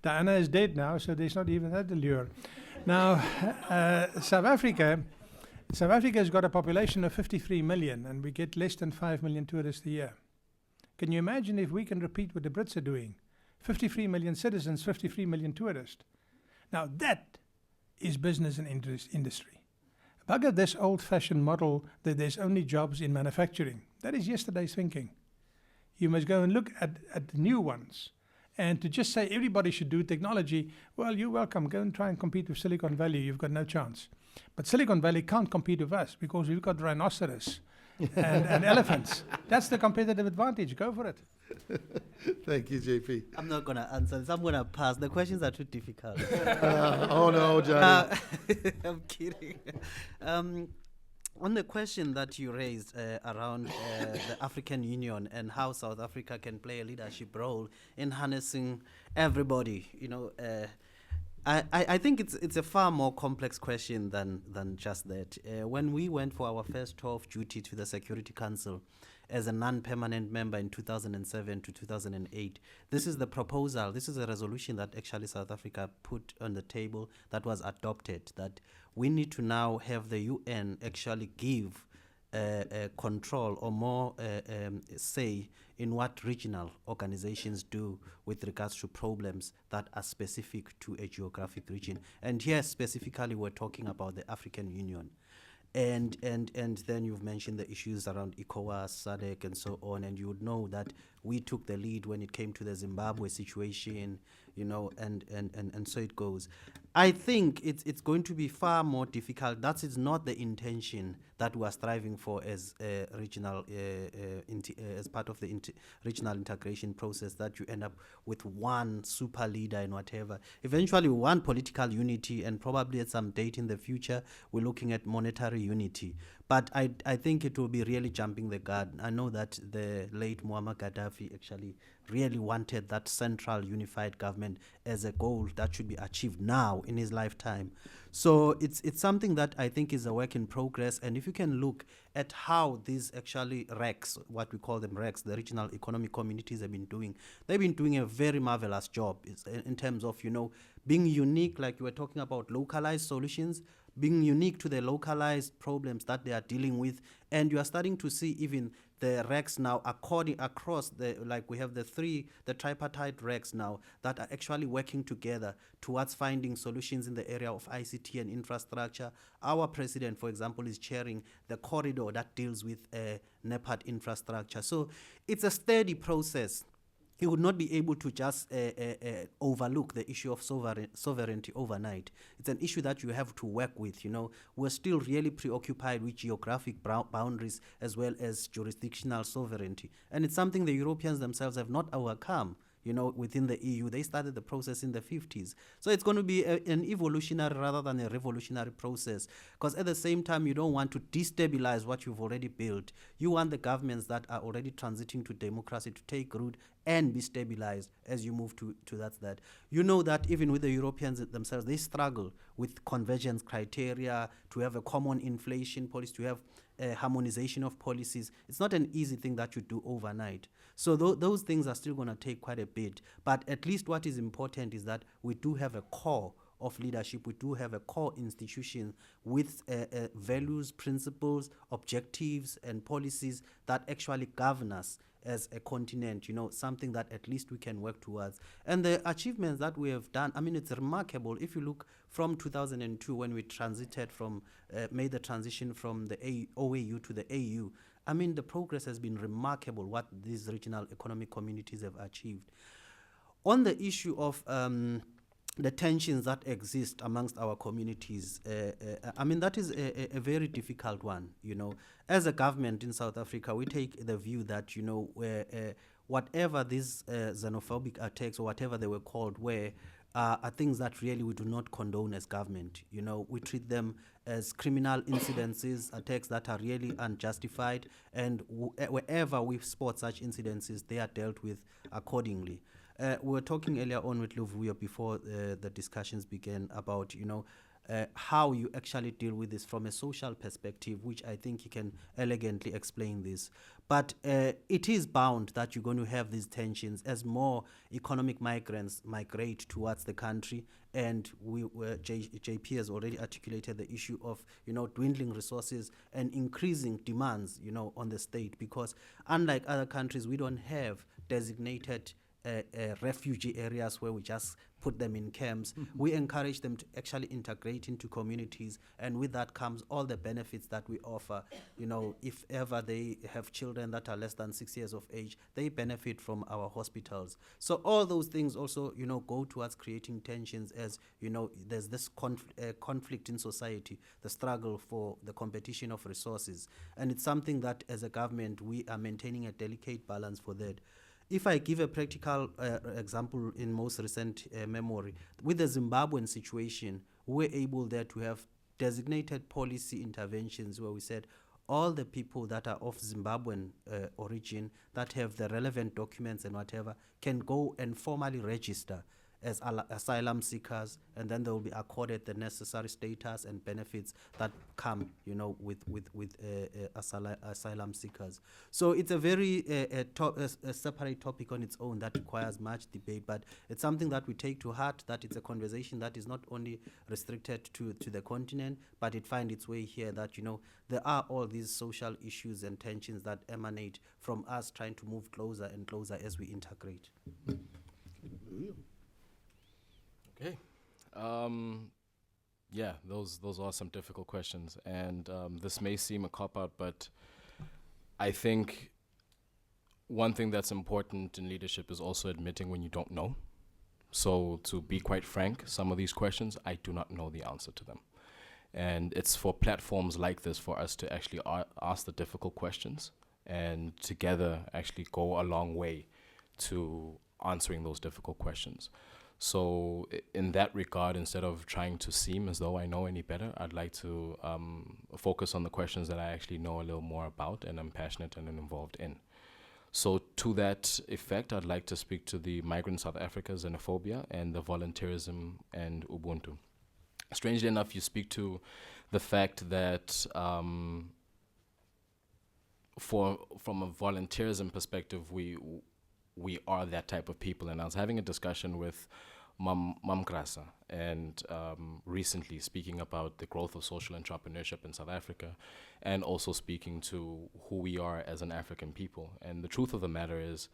Diana is dead now, so there's not even that allure. Now, South Africa has got a population of 53 million, and we get less than 5 million tourists a year. Can you imagine if we can repeat what the Brits are doing? 53 million citizens, 53 million tourists. Now that is business and industry. Bugger this old-fashioned model that there's only jobs in manufacturing. That is yesterday's thinking. You must go and look at the new ones. And to just say everybody should do technology, well, you're welcome. Go and try and compete with Silicon Valley. You've got no chance. But Silicon Valley can't compete with us because we've got rhinoceros and elephants. That's the competitive advantage. Go for it. Thank you, JP. I'm not going to answer this. I'm going to pass. The questions are too difficult. Oh, no, Johnny. I'm kidding. On the question that you raised around the African Union and how South Africa can play a leadership role in harnessing everybody, you know, I think it's a far more complex question than just that. When we went for our first tour of duty to the Security Council as a non-permanent member in 2007 to 2008, this is the proposal, this is a resolution that actually South Africa put on the table that was adopted, that we need to now have the UN actually give control or more say in what regional organizations do with regards to problems that are specific to a geographic region. And here specifically we're talking about the African Union. And then you've mentioned the issues around ECOWAS, SADC, and so on, and you would know that we took the lead when it came to the Zimbabwe situation, you know, and so it goes. I think it's going to be far more difficult. That is not the intention that we are striving for as a regional, as part of the regional integration process, that you end up with one super leader and whatever. Eventually, we want political unity, and probably at some date in the future, we're looking at monetary unity. But I think it will be really jumping the gun. I know that the late Muammar Gaddafi actually really wanted that central unified government as a goal that should be achieved now in his lifetime. So it's something that I think is a work in progress. And if you can look at how these actually RECs, what we call them RECs, the regional economic communities have been doing, they've been doing a very marvelous job in terms of, being unique, like you were talking about localized solutions, being unique to the localized problems that they are dealing with. And you are starting to see even the RECs now across we have the tripartite RECs now that are actually working together towards finding solutions in the area of ICT and infrastructure. Our president, for example, is chairing the corridor that deals with NEPAD infrastructure. So it's a steady process. He would not be able to just overlook the issue of sovereignty overnight. It's an issue that you have to work with. We're still really preoccupied with geographic boundaries as well as jurisdictional sovereignty. And it's something the Europeans themselves have not overcome. Within the EU, they started the process in the 50s. So it's going to be an evolutionary rather than a revolutionary process, because at the same time, you don't want to destabilize what you've already built. You want the governments that are already transiting to democracy to take root and be stabilized as you move to that. You know that even with the Europeans themselves, they struggle with convergence criteria, to have a common inflation policy, to have harmonization of policies. It's not an easy thing that you do overnight. So those things are still going to take quite a bit. But at least what is important is that we do have a core of leadership. We do have a core institution with values, principles, objectives, and policies that actually govern us as a continent, something that at least we can work towards. And the achievements that we have done, it's remarkable. If you look from 2002, when we made the transition from the OAU to the AU, the progress has been remarkable, what these regional economic communities have achieved. On the issue of the tensions that exist amongst our communities, that is a very difficult one. As a government in South Africa, we take the view that, whatever these xenophobic attacks or whatever they were called were, are things that really we do not condone as government. We treat them as criminal incidences, attacks that are really unjustified, and wherever we spot such incidences, they are dealt with accordingly. We were talking earlier on with Luvuyo before the discussions began about, how you actually deal with this from a social perspective, which I think you can elegantly explain this. But it is bound that you're going to have these tensions as more economic migrants migrate towards the country. And JP has already articulated the issue of, dwindling resources and increasing demands, on the state, because unlike other countries, we don't have designated refugee areas where we just put them in camps. We encourage them to actually integrate into communities, and with that comes all the benefits that we offer. If ever they have children that are less than 6 years of age, they benefit from our hospitals. So all those things also, go towards creating tensions as, there's this conflict in society, the struggle for the competition of resources. And it's something that as a government, we are maintaining a delicate balance for that. If I give a practical example in most recent memory, with the Zimbabwean situation, we're able there to have designated policy interventions where we said all the people that are of Zimbabwean origin that have the relevant documents and whatever can go and formally register as asylum seekers, and then they will be accorded the necessary status and benefits that come, with asylum seekers. So it's a very a separate topic on its own that requires much debate, but it's something that we take to heart, that it's a conversation that is not only restricted to the continent, but it finds its way here, that, there are all these social issues and tensions that emanate from us trying to move closer and closer as we integrate. Okay. Yeah, those are some difficult questions, and this may seem a cop-out, but I think one thing that's important in leadership is also admitting when you don't know. So to be quite frank, some of these questions, I do not know the answer to them. And it's for platforms like this for us to actually ask the difficult questions and together actually go a long way to answering those difficult questions. So in that regard, instead of trying to seem as though I know any better, I'd like to focus on the questions that I actually know a little more about and I'm passionate and involved in. So to that effect, I'd like to speak to the migrant South Africa xenophobia and the volunteerism and Ubuntu. Strangely enough, you speak to the fact that from a volunteerism perspective, we are that type of people. And I was having a discussion with Mam Krasa, and recently speaking about the growth of social entrepreneurship in South Africa, and also speaking to who we are as an African people. And the truth of the matter is,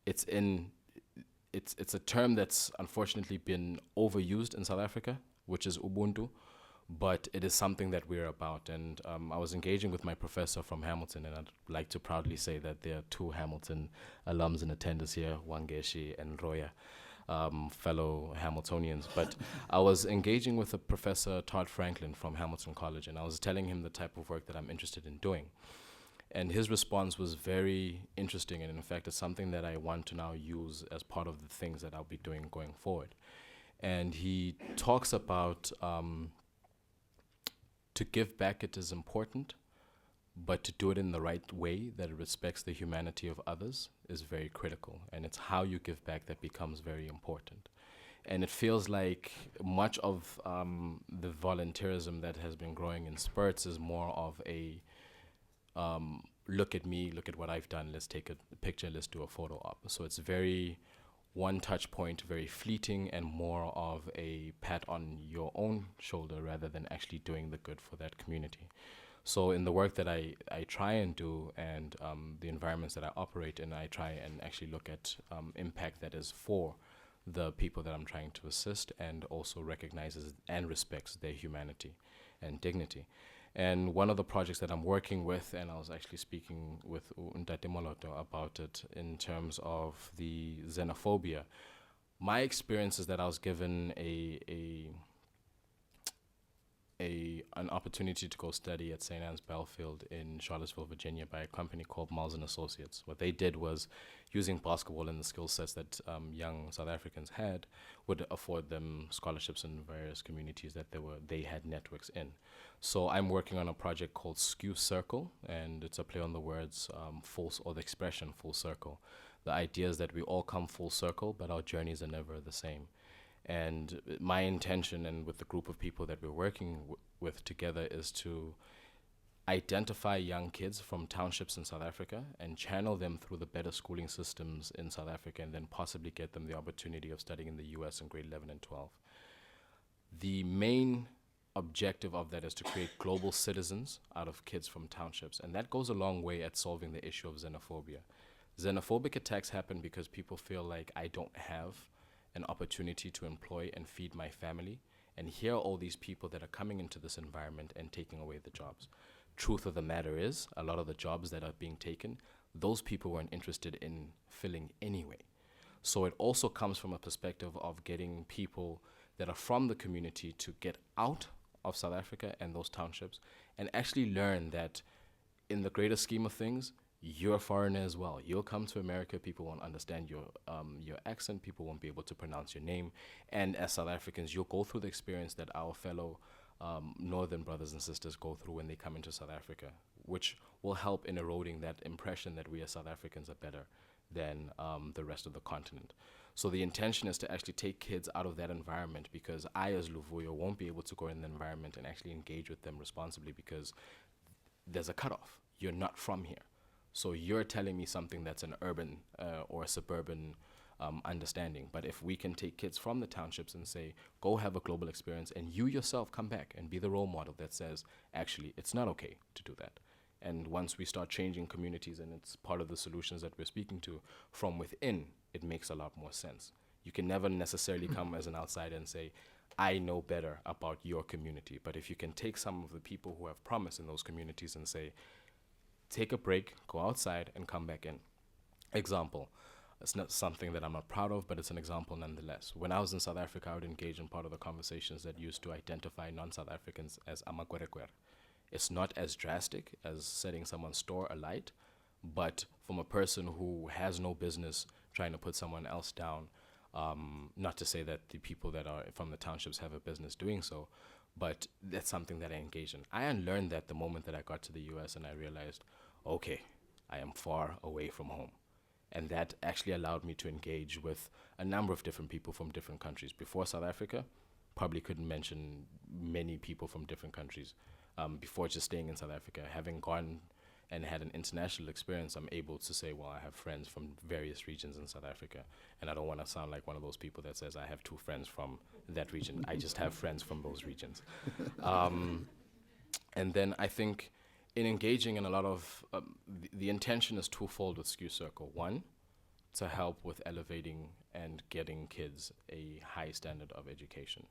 it's a term that's unfortunately been overused in South Africa, which is Ubuntu, but it is something that we're about. And I was engaging with my professor from Hamilton, and I'd like to proudly say that there are two Hamilton alums in attendance here, Wangeshi and Roya, fellow Hamiltonians. But I was engaging with a Professor Todd Franklin from Hamilton College, and I was telling him the type of work that I'm interested in doing. And his response was very interesting, and in fact, it's something that I want to now use as part of the things that I'll be doing going forward. And he talks about to give back, it is important, but to do it in the right way that it respects the humanity of others is very critical. And it's how you give back that becomes very important. And it feels like much of the volunteerism that has been growing in spurts is more of a look at me, look at what I've done, let's take a picture, let's do a photo op. So it's very one touch point, very fleeting, and more of a pat on your own shoulder rather than actually doing the good for that community. So in the work that I try and do, and the environments that I operate in, I try and actually look at impact that is for the people that I'm trying to assist, and also recognizes and respects their humanity and dignity. And one of the projects that I'm working with, and I was actually speaking with Ntate Moloto about it in terms of the xenophobia. My experience is that I was given an opportunity to go study at St. Anne's Belfield in Charlottesville, Virginia, by a company called Miles and Associates. What they did was, using basketball and the skill sets that young South Africans had, would afford them scholarships in various communities that they had networks in. So I'm working on a project called Skew Circle, and it's a play on the words or the expression full circle. The idea is that we all come full circle, but our journeys are never the same. And my intention, and with the group of people that we're working with together, is to identify young kids from townships in South Africa and channel them through the better schooling systems in South Africa, and then possibly get them the opportunity of studying in the US in grade 11 and 12. The main objective of that is to create global citizens out of kids from townships, and that goes a long way at solving the issue of xenophobia. Xenophobic attacks happen because people feel like, I don't have an opportunity to employ and feed my family, and here are all these people that are coming into this environment and taking away the jobs. Truth of the matter is, a lot of the jobs that are being taken, those people weren't interested in filling anyway. So it also comes from a perspective of getting people that are from the community to get out of South Africa and those townships, and actually learn that in the greater scheme of things, you're a foreigner as well. You'll come to America, people won't understand your accent, people won't be able to pronounce your name, and as South Africans, you'll go through the experience that our fellow northern brothers and sisters go through when they come into South Africa, which will help in eroding that impression that we as South Africans are better than the rest of the continent. So the intention is to actually take kids out of that environment, because I, as Luvuyo, won't be able to go in the environment and actually engage with them responsibly, because there's a cutoff. You're not from here. So you're telling me something that's an urban or a suburban understanding. But if we can take kids from the townships and say, go have a global experience, and you yourself come back and be the role model that says, actually, it's not okay to do that. And once we start changing communities, and it's part of the solutions that we're speaking to from within, it makes a lot more sense. You can never necessarily come as an outsider and say, I know better about your community. But if you can take some of the people who have promise in those communities and say, take a break, go outside, and come back in. Example, it's not something that I'm not proud of, but it's an example nonetheless. When I was in South Africa, I would engage in part of the conversations that used to identify non-South Africans as amakwerekwer. It's not as drastic as setting someone's store alight, but from a person who has no business trying to put someone else down, not to say that the people that are from the townships have a business doing so, but that's something that I engaged in. I unlearned that the moment that I got to the US, and I realized, okay, I am far away from home. And that actually allowed me to engage with a number of different people from different countries. Before South Africa, probably couldn't mention many people from different countries. Before just staying in South Africa, having gone and had an international experience, I'm able to say, well, I have friends from various regions in South Africa. And I don't want to sound like one of those people that says I have 2 friends from that region. I just have friends from those regions. And then I think in engaging in a lot of, the intention is twofold with Skew Circle. One, to help with elevating and getting kids a high standard of education.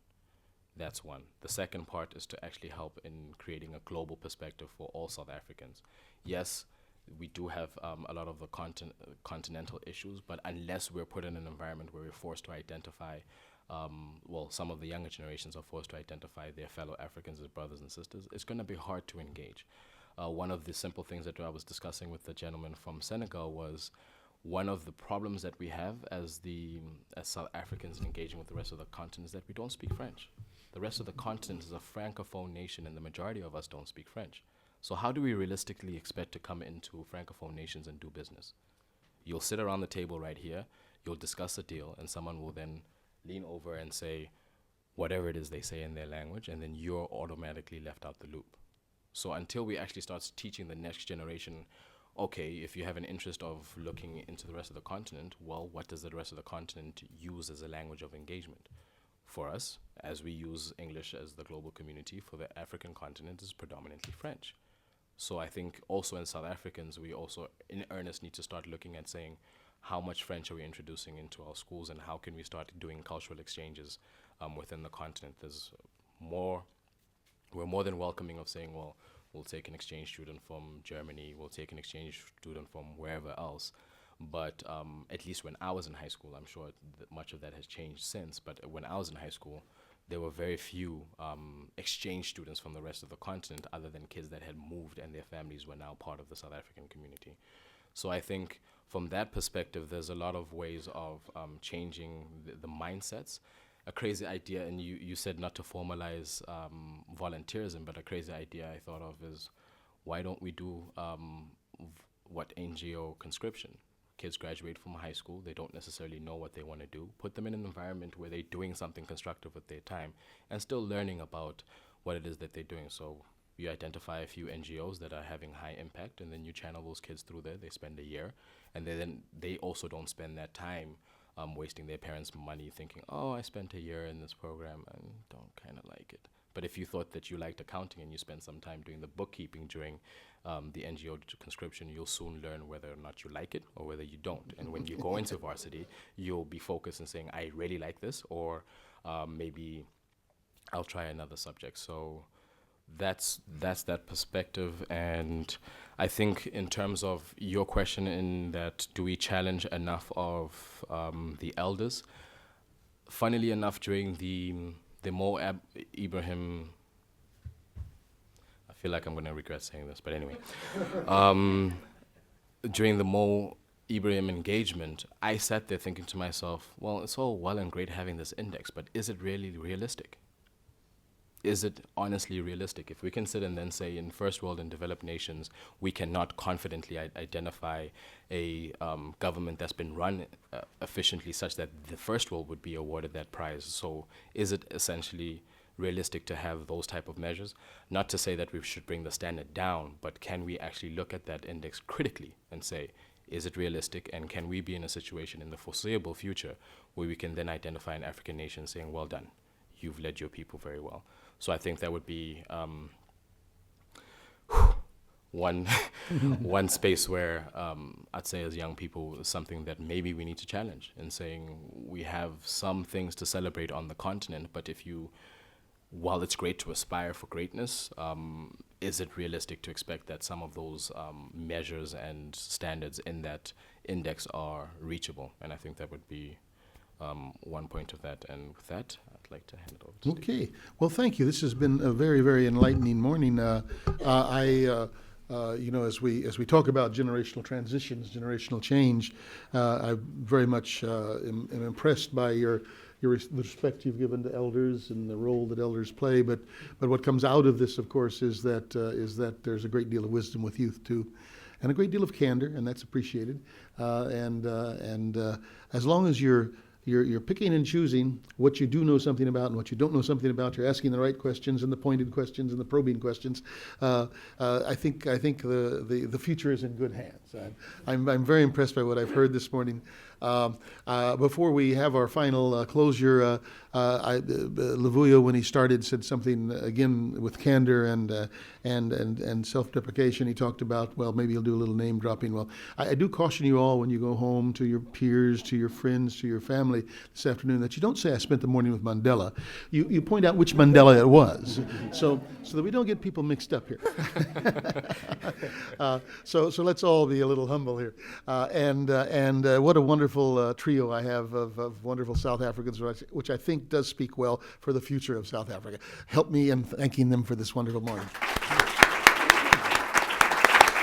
That's one. The second part is to actually help in creating a global perspective for all South Africans. Yes, we do have a lot of the continental issues, but unless we're put in an environment where we're forced to identify, some of the younger generations are forced to identify their fellow Africans as brothers and sisters, it's going to be hard to engage. One of the simple things that I was discussing with the gentleman from Senegal was one of the problems that we have as South Africans engaging with the rest of the continent is that we don't speak French. The rest of the continent is a francophone nation, and the majority of us don't speak French. So how do we realistically expect to come into francophone nations and do business? You'll sit around the table right here, you'll discuss a deal, and someone will then lean over and say whatever it is they say in their language, and then you're automatically left out the loop. So until we actually start teaching the next generation, okay, if you have an interest of looking into the rest of the continent, well, what does the rest of the continent use as a language of engagement? For us, as we use English as the global community, for the African continent is predominantly French. So I think also in South Africans, we also in earnest need to start looking at saying how much French are we introducing into our schools, and how can we start doing cultural exchanges within the continent. We're more than welcoming of saying, well, we'll take an exchange student from Germany, we'll take an exchange student from wherever else. But at least when I was in high school, I'm sure that much of that has changed since, but when I was in high school, there were very few exchange students from the rest of the continent other than kids that had moved and their families were now part of the South African community. So I think from that perspective, there's a lot of ways of changing the mindsets. A crazy idea, and you said not to formalize volunteerism, but a crazy idea I thought of is, why don't we do NGO conscription? Kids graduate from high school, they don't necessarily know what they want to do. Put them in an environment where they're doing something constructive with their time and still learning about what it is that they're doing. So you identify a few NGOs that are having high impact, and then you channel those kids through there. They spend a year, and then they also don't spend that time wasting their parents' money thinking, oh, I spent a year in this program and don't kind of like it. But if you thought that you liked accounting and you spent some time doing the bookkeeping during the NGO conscription, you'll soon learn whether or not you like it or whether you don't. And when you go into varsity, you'll be focused on saying, I really like this, or maybe I'll try another subject. So that's that perspective. And I think in terms of your question in that, do we challenge enough of the elders? Funnily enough, during the Mo Ibrahim, I feel like I'm going to regret saying this, but anyway. During the Mo Ibrahim engagement, I sat there thinking to myself, well, it's all well and great having this index, but is it really realistic? Is it honestly realistic? If we can sit and then say in first world and developed nations, we cannot confidently identify a government that's been run efficiently such that the first world would be awarded that prize. So is it essentially realistic to have those type of measures? Not to say that we should bring the standard down, but can we actually look at that index critically and say, is it realistic, and can we be in a situation in the foreseeable future where we can then identify an African nation saying, well done, you've led your people very well. So I think that would be one space where I'd say as young people, something that maybe we need to challenge in saying we have some things to celebrate on the continent, but while it's great to aspire for greatness, is it realistic to expect that some of those measures and standards in that index are reachable? And I think that would be one point of that. And with that, I'd like to hand it over to Steve. Okay. Well, thank you. This has been a very, very enlightening morning. As we talk about generational transitions, generational change, I very much am impressed by the respect you've given to elders and the role that elders play. But what comes out of this, of course, is that there's a great deal of wisdom with youth too. and a great deal of candor, and that's appreciated. As long as you're picking and choosing what you do know something about and what you don't know something about. You're asking the right questions and the pointed questions and the probing questions. I think the future is in good hands. I'm very impressed by what I've heard this morning. Before we have our final closure, Luvuyo, when he started, said something again with candor and self-deprecation. He talked about, well, maybe he'll do a little name dropping. Well, I do caution you all when you go home to your peers, to your friends, to your family this afternoon, that you don't say I spent the morning with Mandela. You point out which Mandela it was, so that we don't get people mixed up here. So let's all be a little humble here. What a wonderful trio I have of wonderful South Africans, which I think does speak well for the future of South Africa. Help me in thanking them for this wonderful morning.